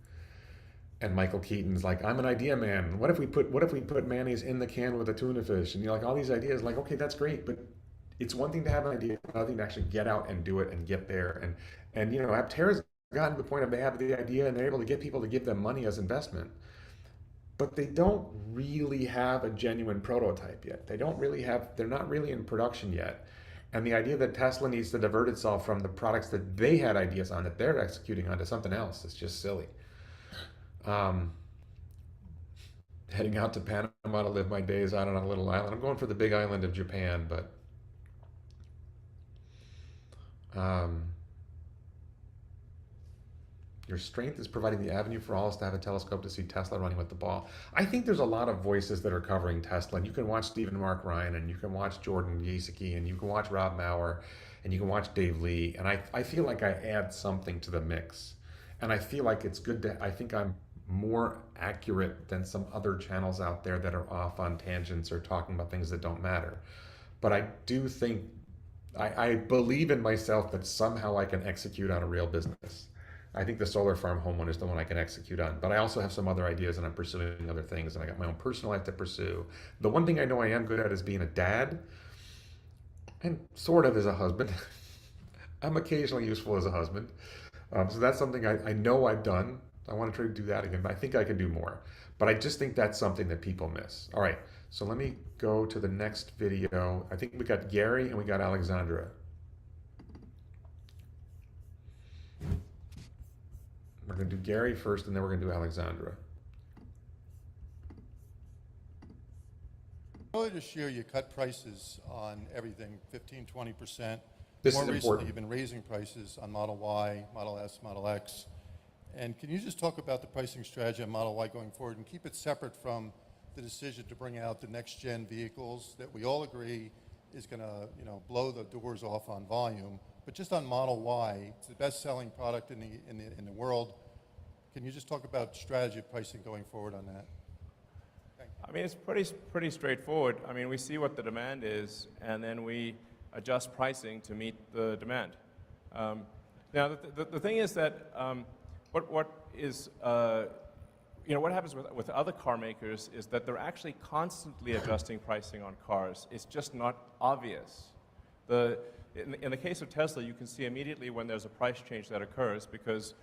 And Michael Keaton's like, I'm an idea man. What if we put mayonnaise in the can with a tuna fish? And you're like, all these ideas, like, okay, that's great, but it's one thing to have an idea, another thing to actually get out and do it and get there. And Aptera's gotten to the point of, they have the idea and they're able to get people to give them money as investment. But they don't really have a genuine prototype yet. They're not really in production yet. And the idea that Tesla needs to divert itself from the products that they had ideas on, that they're executing on, to something else, is just silly. Heading out to Panama to live my days out on a little island. I'm going for the big island of Japan, but your strength is providing the avenue for all us to have a telescope to see Tesla running with the ball. I think there's a lot of voices that are covering Tesla, and you can watch Stephen Mark Ryan, and you can watch Jordan Yaseki, and you can watch Rob Maurer, and you can watch Dave Lee, and I feel like I add something to the mix. And I feel like it's good I think I'm more accurate than some other channels out there that are off on tangents or talking about things that don't matter. But I do think I believe in myself that somehow I can execute on a real business. I think the solar farm home one is the one I can execute on, but I also have some other ideas and I'm pursuing other things and I got my own personal life to pursue. The one thing I know I am good at is being a dad and sort of as a husband. I'm occasionally useful as a husband. So that's something I know I've done. I want to try to do that again, but I think I can do more. But I just think that's something that people miss. All right, so let me go to the next video. I think we got Gary and we got Alexandra. We're going to do Gary first and then we're going to do Alexandra. Earlier this year, you cut prices on everything, 15, 20%. This More is recently, important. you've been raising prices on Model Y, Model S, Model X. And can you just talk about the pricing strategy on Model Y going forward and keep it separate from the decision to bring out the next-gen vehicles that we all agree is going to, blow the doors off on volume? But just on Model Y, it's the best-selling product in the world. Can you just talk about strategy of pricing going forward on that? I mean, it's pretty straightforward. I mean, we see what the demand is, and then we adjust pricing to meet the demand. Now, the thing is that what happens with other car makers is that they're actually constantly adjusting pricing on cars. It's just not obvious. In the case of Tesla, you can see immediately when there's a price change that occurs because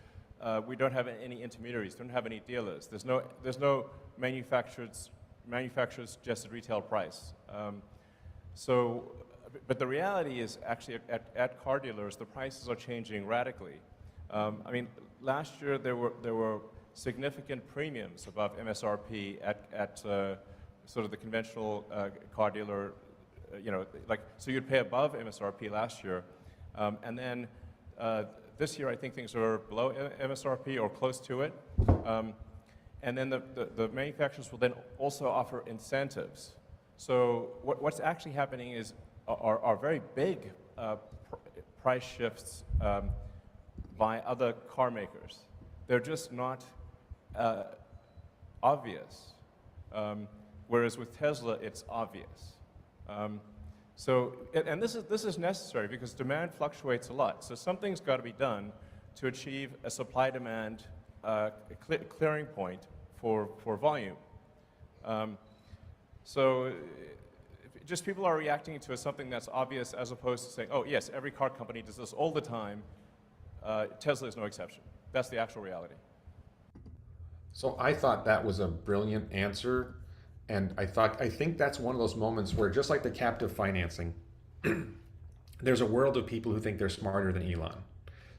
we don't have any intermediaries, don't have any dealers. There's no manufacturer's suggested retail price. But the reality is actually at car dealers, the prices are changing radically. I mean, last year there were significant premiums above MSRP at sort of the conventional car dealer. So you'd pay above MSRP last year, and then this year I think things are below MSRP or close to it. And then the manufacturers will then also offer incentives. So what's actually happening is are very big price shifts by other car makers. They're just not obvious. Whereas with Tesla, it's obvious. And this is necessary because demand fluctuates a lot. So something's got to be done to achieve a supply-demand clearing point for volume. So just people are reacting to something that's obvious as opposed to saying, oh yes, every car company does this all the time. Tesla is no exception. That's the actual reality. So I thought that was a brilliant answer. And I think that's one of those moments where, just like the captive financing, there's a world of people who think they're smarter than Elon.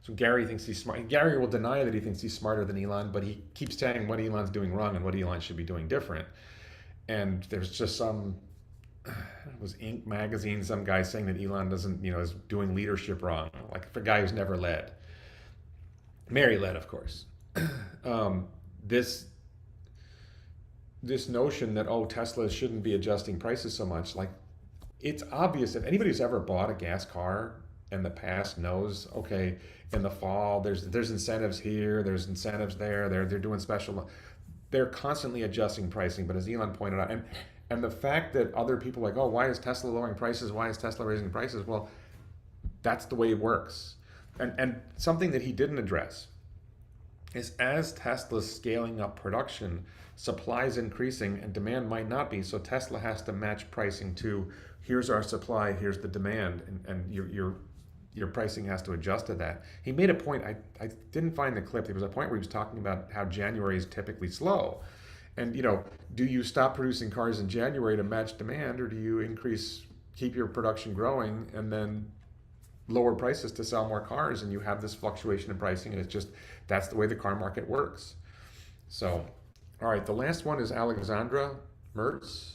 So Gary thinks he's smart. Gary will deny that he thinks he's smarter than Elon, but he keeps saying what Elon's doing wrong and what Elon should be doing different. And there's just it was Inc. magazine, some guy saying that Elon doesn't, is doing leadership wrong, like for a guy who's never led. Mary led, of course. This notion that, Tesla shouldn't be adjusting prices so much, like, it's obvious. If anybody who's ever bought a gas car in the past knows, okay, in the fall, there's incentives here, there's incentives there, they're doing special, they're constantly adjusting pricing. But as Elon pointed out, and the fact that other people are like, why is Tesla lowering prices? Why is Tesla raising prices? Well, that's the way it works. And something that he didn't address is, as Tesla's scaling up production, supply is increasing and demand might not be. So Tesla has to match pricing to, here's our supply, here's the demand, and your pricing has to adjust to that. He made a point, I didn't find the clip, there was a point where he was talking about how January is typically slow. And do you stop producing cars in January to match demand, or do you keep your production growing and then lower prices to sell more cars, and you have this fluctuation in pricing, and that's the way the car market works. So, all right, the last one is Alexandra Mertz.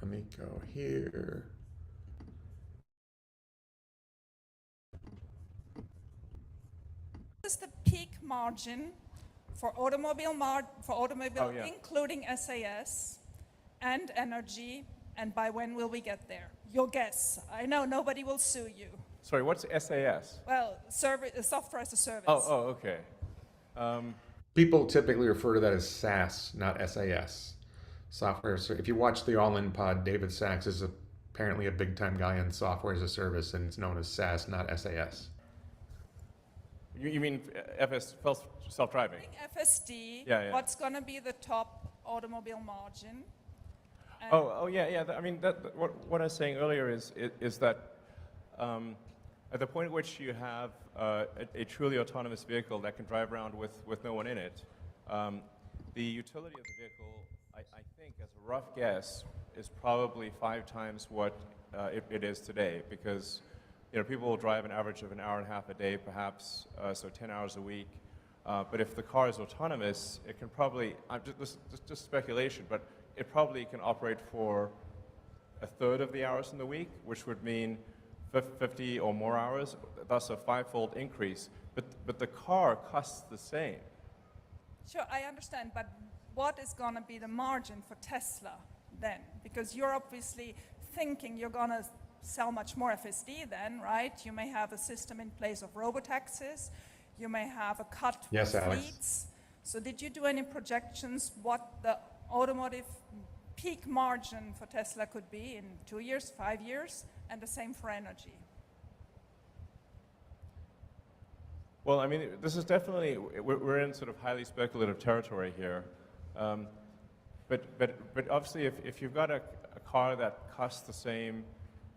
Let me go here. What is the peak margin for automobile, Oh, yeah. including SAS and energy, and by when will we get there? Your guess. I know nobody will sue you. Sorry, what's SAS? Well, software as a service. Oh, okay. People typically refer to that as SaaS, not SAS. Software. So if you watch the All In Pod, David Sachs is a apparently a big time guy in software as a service, and it's known as SaaS, not SAS. You mean self-driving? FSD, Yeah, yeah. what's going to be the top automobile margin? And Oh, yeah, yeah. I mean, what I was saying earlier is that at the point at which you have a truly autonomous vehicle that can drive around with no one in it, the utility of the vehicle, I think, as a rough guess, is probably 5 times what it is today, because people will drive an average of an hour and a half a day, perhaps, so 10 hours a week. But if the car is autonomous, it can probably, just speculation, but it probably can operate for a third of the hours in the week, which would mean 50 or more hours, thus a 5-fold increase. But the car costs the same. Sure, I understand, but what is going to be the margin for Tesla then? Because you're obviously thinking you're going to sell much more FSD then, right? You may have a system in place of robotaxis. You may have a cut Yes, with Alex. fleets. So did you do any projections what the automotive peak margin for Tesla could be in 2 years, 5 years, and the same for energy? Well, I mean, this is definitely, we're in sort of highly speculative territory here. But obviously, if you've got a car that costs the same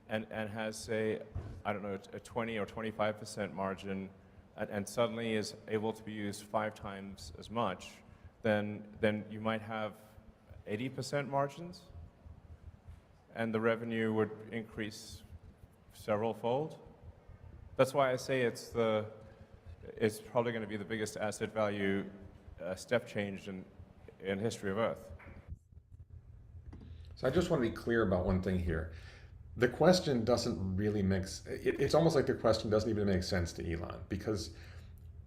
and has, say, I don't know, a 20 or 25% margin, and suddenly is able to be used 5 times as much, then you might have 80% margins, and the revenue would increase several-fold. That's why I say it's probably going to be the biggest asset value step change in history of Earth. So I just want to be clear about one thing here. The question doesn't really it's almost like the question doesn't even make sense to Elon, because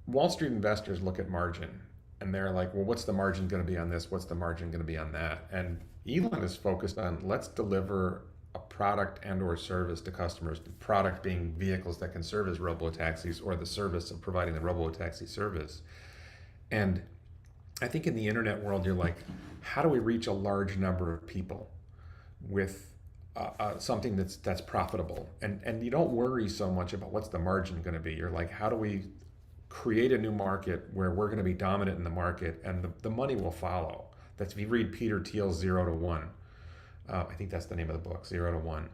Wall Street investors look at margin and they're like, well, what's the margin going to be on this? What's the margin going to be on that? And Elon is focused on, let's deliver a product and or service to customers, the product being vehicles that can serve as robo-taxis, or the service of providing the robo-taxi service. And I think in the internet world, you're like, how do we reach a large number of people with something that's profitable? And you don't worry so much about what's the margin going to be. You're like, how do we create a new market where we're going to be dominant in the market, and the money will follow. That's, if you read Peter Thiel's 0 to 1, I think that's the name of the book, 0 to 1.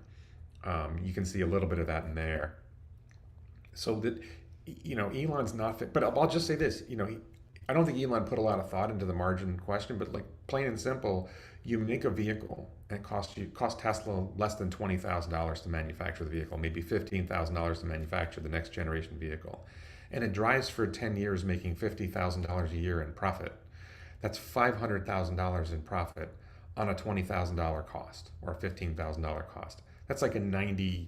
You can see a little bit of that in there. So that, Elon's not fit, but I'll just say this, I don't think Elon put a lot of thought into the margin question, but like plain and simple, you make a vehicle and it costs Tesla less than $20,000 to manufacture the vehicle, maybe $15,000 to manufacture the next generation vehicle. And it drives for 10 years making $50,000 a year in profit. That's $500,000 in profit on a $20,000 cost or a $15,000 cost. That's like a 98%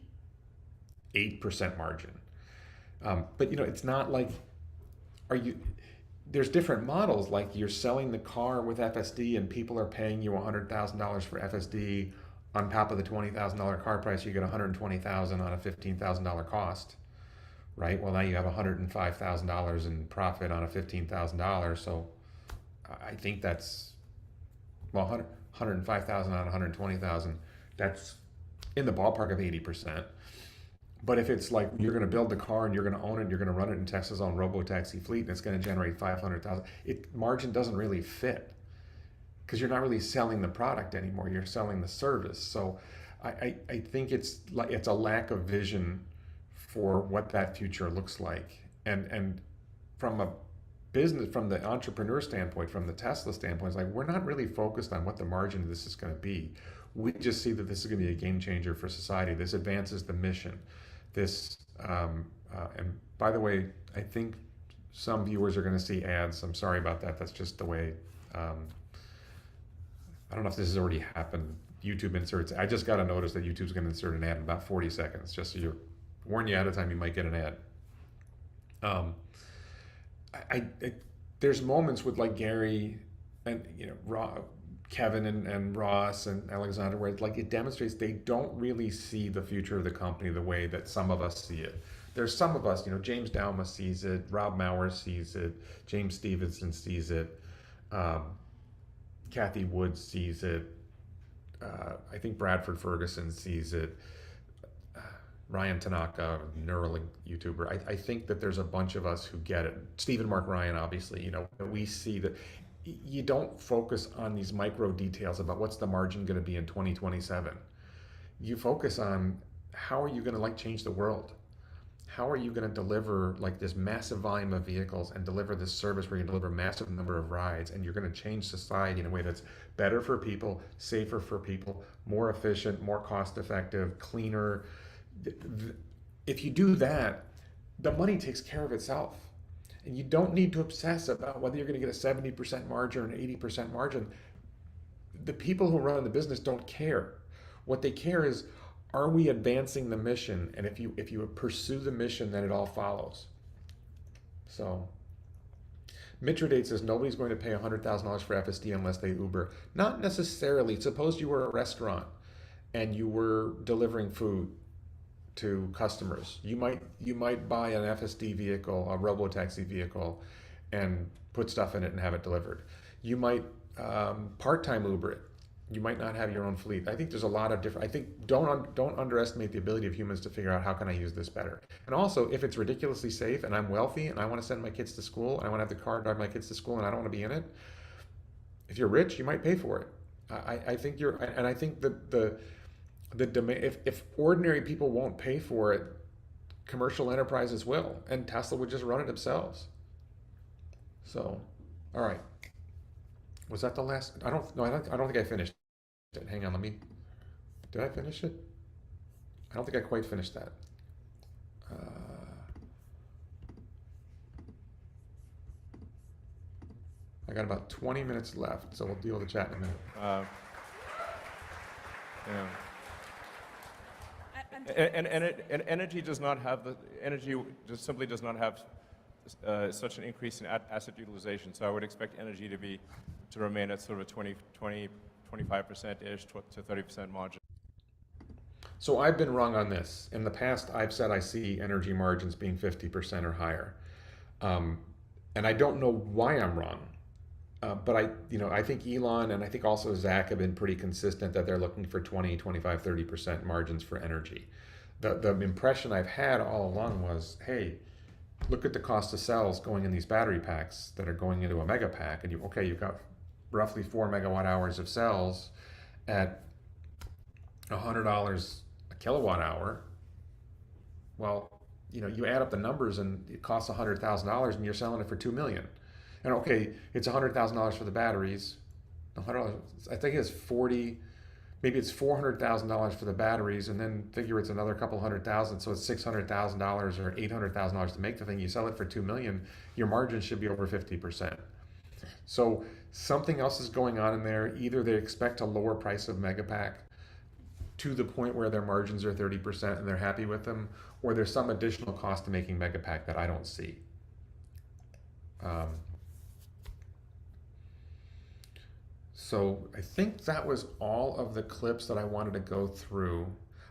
margin. But it's not like, there's different models, like you're selling the car with FSD and people are paying you $100,000 for FSD on top of the $20,000 car price. You get $120,000 on a $15,000 cost, right? Well, now you have $105,000 in profit on a $15,000. So I think that's, well, $105,000 on $120,000. That's in the ballpark of 80%. But if it's like you're going to build the car and you're going to own it, you're going to run it in Tesla's own robo-taxi fleet, and it's going to generate $500,000, margin doesn't really fit, because you're not really selling the product anymore. You're selling the service. So I think it's a lack of vision for what that future looks like. And from a business, from the entrepreneur standpoint, from the Tesla standpoint, it's like, we're not really focused on what the margin of this is going to be. We just see that this is going to be a game changer for society. This advances the mission. This, and by the way, I think some viewers are going to see ads. I'm sorry about that. That's just the way. I don't know if this has already happened. YouTube inserts. I just got a notice that YouTube's going to insert an ad in about 40 seconds. Just so you, warn you ahead of time, you might get an ad. There's moments with like Gary and Kevin and Ross and Alexander, where it demonstrates they don't really see the future of the company the way that some of us see it. There's some of us, James Dalma sees it, Rob Maurer sees it, James Stevenson sees it, Kathy Woods sees it, I think Bradford Ferguson sees it. Ryan Tanaka, Neuralink YouTuber. I think that there's a bunch of us who get it. Stephen Mark Ryan, obviously, we see that you don't focus on these micro details about what's the margin going to be in 2027. You focus on how are you going to change the world? How are you going to deliver this massive volume of vehicles and deliver this service where you deliver a massive number of rides, and you're going to change society in a way that's better for people, safer for people, more efficient, more cost effective, cleaner. If you do that, the money takes care of itself. And you don't need to obsess about whether you're going to get a 70% margin or an 80% margin. The people who run the business don't care. What they care is, are we advancing the mission? And if you pursue the mission, then it all follows. So Mitridate says nobody's going to pay $100,000 for FSD unless they Uber. Not necessarily. Suppose you were a restaurant and you were delivering food to customers. You might buy an FSD vehicle, a robo-taxi vehicle, and put stuff in it and have it delivered. You might part-time Uber it. You might not have your own fleet. I think there's a lot of different. I think don't underestimate the ability of humans to figure out how can I use this better. And also, if it's ridiculously safe and I'm wealthy and I want to send my kids to school and I want to have the car drive my kids to school and I don't want to be in it, if you're rich, you might pay for it. I think you're, and I think that the demand, if ordinary people won't pay for it, commercial enterprises will, and Tesla would just run it themselves. So, all right. Was that the last? I don't think I finished it. Hang on, did I finish it? I don't think I quite finished that. I got about 20 minutes left, so we'll deal with the chat in a minute. Yeah. And energy does not have energy just simply does not have such an increase in asset utilization. So I would expect energy to remain at sort of a 25%-ish to 30% margin. So I've been wrong on this. In the past, I've said I see energy margins being 50% or higher. And I don't know why I'm wrong. But I think Elon and I think also Zach have been pretty consistent that they're looking for 20, 25, 30% margins for energy. The impression I've had all along was, hey, look at the cost of cells going in these battery packs that are going into a mega pack, and you've got roughly 4 megawatt hours of cells at $100 a kilowatt hour. Well, you add up the numbers and it costs $100,000 and you're selling it for $2 million. And okay, it's $100,000 for the batteries. $100, I think it's 40, maybe it's $400,000 for the batteries, and then figure it's another couple $100,000, so it's $600,000 or $800,000 to make the thing. You sell it for $2 million, your margin should be over 50%. So something else is going on in there. Either they expect a lower price of Megapack to the point where their margins are 30% and they're happy with them, or there's some additional cost to making Megapack that I don't see. So I think that was all of the clips that I wanted to go through.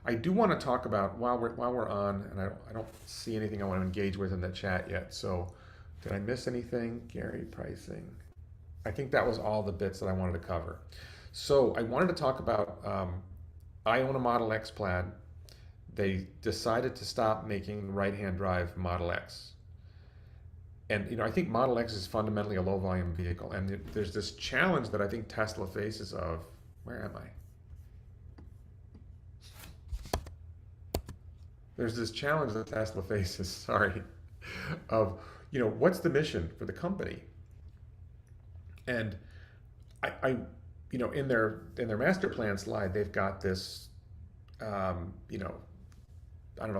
I do want to talk about, while we're on, and I don't see anything I want to engage with in the chat yet. So did I miss anything? Gary, pricing. I think that was all the bits that I wanted to cover. So I wanted to talk about, I own a Model X Plaid. They decided to stop making right-hand drive Model X. And I think Model X is fundamentally a low volume vehicle. And there's this challenge that I think Tesla faces of, where am I? There's this challenge that Tesla faces, sorry, of, what's the mission for the company? And in their master plan slide, they've got this,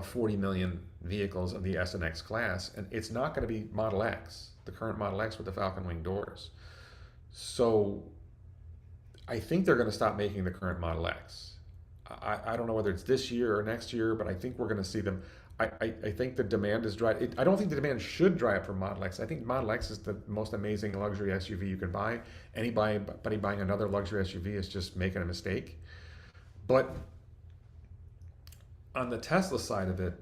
40 million vehicles of the S and X class, and it's not going to be Model X, the current Model X with the Falcon Wing doors. So I think they're going to stop making the current Model X. I don't know whether it's this year or next year, but I think we're going to see them. I think the demand is dry. I don't think the demand should dry up for Model X. I think Model X is the most amazing luxury SUV you can buy. Anybody buying another luxury SUV is just making a mistake. But on the Tesla side of it,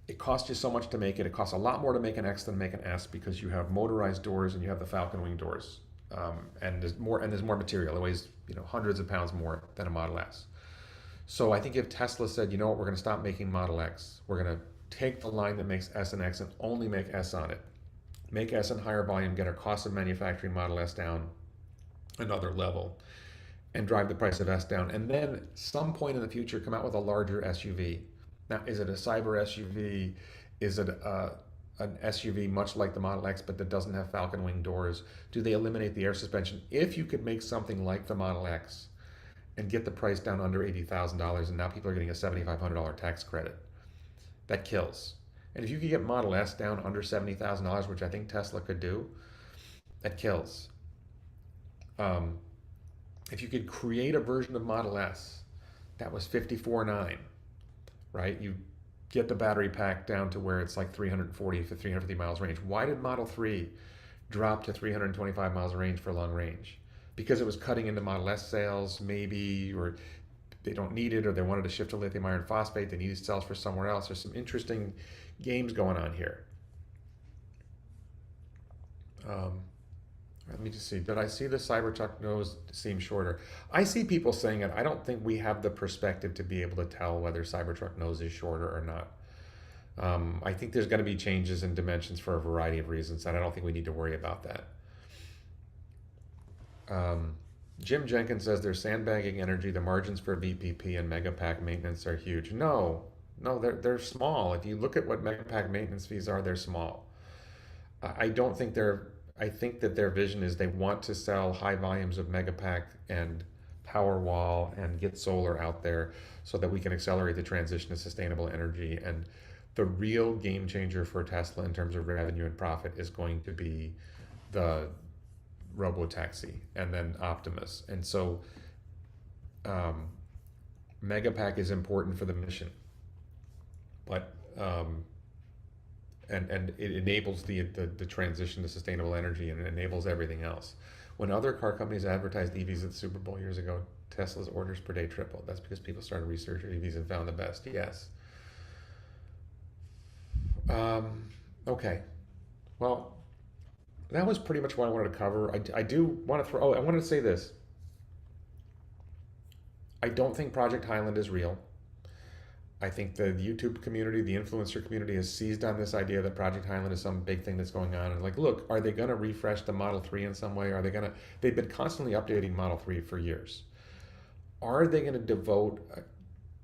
it costs you so much to make it. It costs a lot more to make an X than make an S because you have motorized doors and you have the Falcon Wing doors. and there's more material. It weighs, hundreds of pounds more than a Model S. So I think if Tesla said, you know what, we're going to stop making Model X, we're going to take the line that makes S and X and only make S on it, make S in higher volume, get our cost of manufacturing Model S down another level, and drive the price of S down, and then some point in the future come out with a larger SUV. Now, is it a cyber SUV? Is it an SUV much like the Model X, but that doesn't have falcon wing doors? Do they eliminate the air suspension? If you could make something like the Model X and get the price down under $80,000, and now people are getting a $7,500 tax credit, that kills. And if you could get Model S down under $70,000, which I think Tesla could do, that kills. If you could create a version of Model S that was 54.9, right? You get the battery pack down to where it's like 340 to 350 miles range. Why did Model 3 drop to 325 miles range for long range? Because it was cutting into Model S sales, maybe, or they don't need it, or they wanted to shift to lithium iron phosphate, they needed cells for somewhere else. There's some interesting games going on here. Let me just see. Did I see the Cybertruck nose seem shorter? I see people saying it. I don't think we have the perspective to be able to tell whether Cybertruck nose is shorter or not. I think there's going to be changes in dimensions for a variety of reasons, and I don't think we need to worry about that. Jim Jenkins says they're sandbagging energy. The margins for VPP and Megapack maintenance are huge. No, they're small. If you look at what Megapack maintenance fees are, they're small. I think that their vision is they want to sell high volumes of Megapack and Powerwall and get solar out there so that we can accelerate the transition to sustainable energy. And the real game changer for Tesla in terms of revenue and profit is going to be the Robotaxi and then Optimus. And so Megapack is important for the mission, but and it enables the transition to sustainable energy, and it enables everything else. When other car companies advertised EVs at the Super Bowl years ago, Tesla's orders per day tripled. That's because people started researching EVs and found the best. Yes. Okay. Well, that was pretty much what I wanted to cover. I do want to throw. I wanted to say this. I don't think Project Highland is real. I think the YouTube community, the influencer community, has seized on this idea that Project Highland is some big thing that's going on. And like, look, are they going to refresh the Model 3 in some way? They've been constantly updating Model 3 for years. Are they going to devote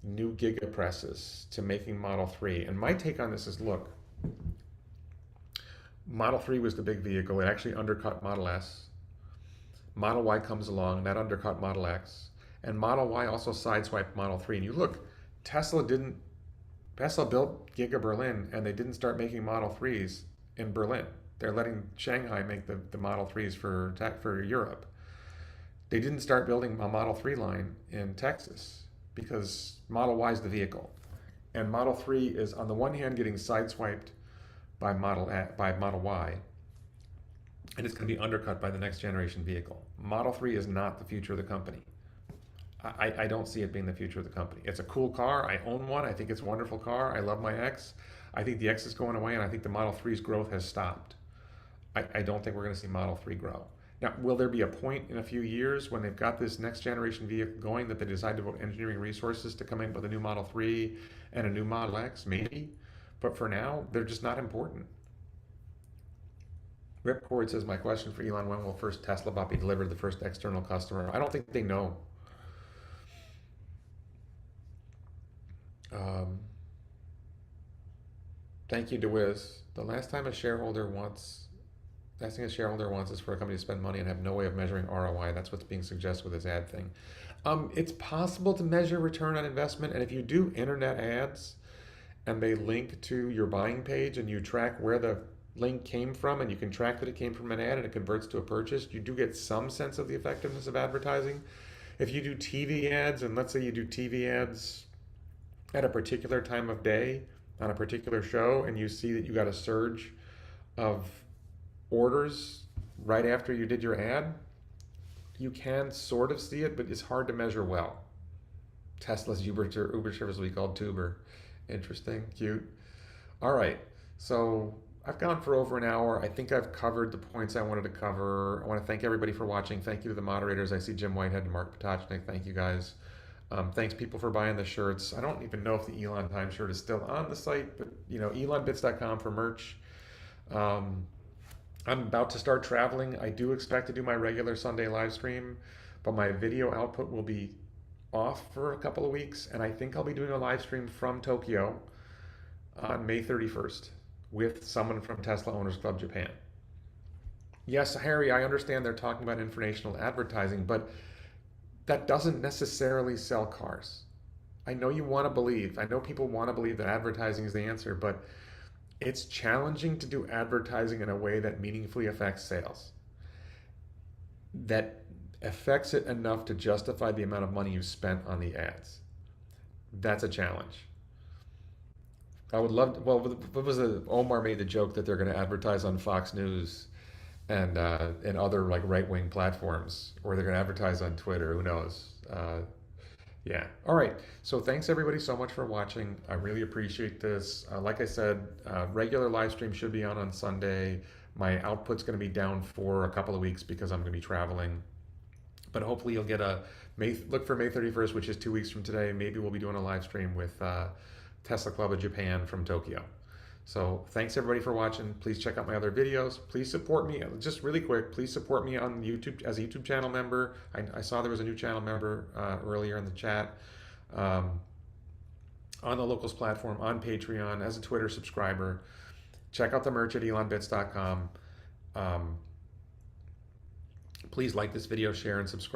new gigapresses to making Model 3? And my take on this is, look, Model 3 was the big vehicle. It actually undercut Model S. Model Y comes along, that undercut Model X. And Model Y also sideswiped Model 3. And you look, Tesla built Giga Berlin, and they didn't start making Model 3s in Berlin. They're letting Shanghai make the Model 3s for Europe. They didn't start building a Model 3 line in Texas because Model Y is the vehicle. And Model 3 is, on the one hand, getting sideswiped by Model Y, and it's going to be undercut by the next generation vehicle. Model 3 is not the future of the company. I don't see it being the future of the company. It's a cool car. I own one. I think it's a wonderful car. I love my X. I think the X is going away, and I think the Model 3's growth has stopped. I don't think we're going to see Model 3 grow. Now, will there be a point in a few years when they've got this next generation vehicle going that they decide to devote engineering resources to coming up with a new Model 3 and a new Model X? Maybe. But for now, they're just not important. Ripcord says, my question for Elon, when will first Tesla bot be delivered to the first external customer? I don't think they know. Thank you, DeWiz. The last thing a shareholder wants is for a company to spend money and have no way of measuring ROI. That's what's being suggested with this ad thing. It's possible to measure return on investment, and if you do internet ads and they link to your buying page and you track where the link came from, and you can track that it came from an ad and it converts to a purchase, you do get some sense of the effectiveness of advertising. If you do TV ads, and let's say you do TV ads at a particular time of day on a particular show, and you see that you got a surge of orders right after you did your ad, you can sort of see it, but it's hard to measure well. Tesla's Uber service will be called Tuber. Interesting, cute. All right, so I've gone for over an hour. I think I've covered the points I wanted to cover. I want to thank everybody for watching. Thank you to the moderators. I see Jim Whitehead and Mark Potocnik. Thank you guys. Thanks people for buying the shirts. I don't even know if the Elon Time shirt is still on the site, but you know, elonbits.com for merch. I'm about to start traveling. I do expect to do my regular Sunday live stream, but my video output will be off for a couple of weeks, and I think I'll be doing a live stream from Tokyo on May 31st with someone from Tesla Owners Club Japan. Yes, Harry, I understand they're talking about informational advertising, but that doesn't necessarily sell cars. I know you want to believe, I know people want to believe that advertising is the answer, but it's challenging to do advertising in a way that meaningfully affects sales, that affects it enough to justify the amount of money you spent on the ads. That's a challenge. I would love to, well, what was the, Omar made the joke that they're going to advertise on Fox News and other like right-wing platforms, or they're going to advertise on Twitter, who knows. Yeah. All right. So thanks everybody so much for watching. I really appreciate this. Like I said, regular live stream should be on Sunday. My output's going to be down for a couple of weeks because I'm going to be traveling. But hopefully you'll get a, look for May 31st, which is 2 weeks from today. Maybe we'll be doing a live stream with Tesla Club of Japan from Tokyo. So thanks everybody for watching. Please check out my other videos. Please support me. Just really quick, please support me on YouTube as a YouTube channel member. I saw there was a new channel member earlier in the chat. On the Locals platform, on Patreon, as a Twitter subscriber. Check out the merch at elonbits.com. Please like this video, share, and subscribe.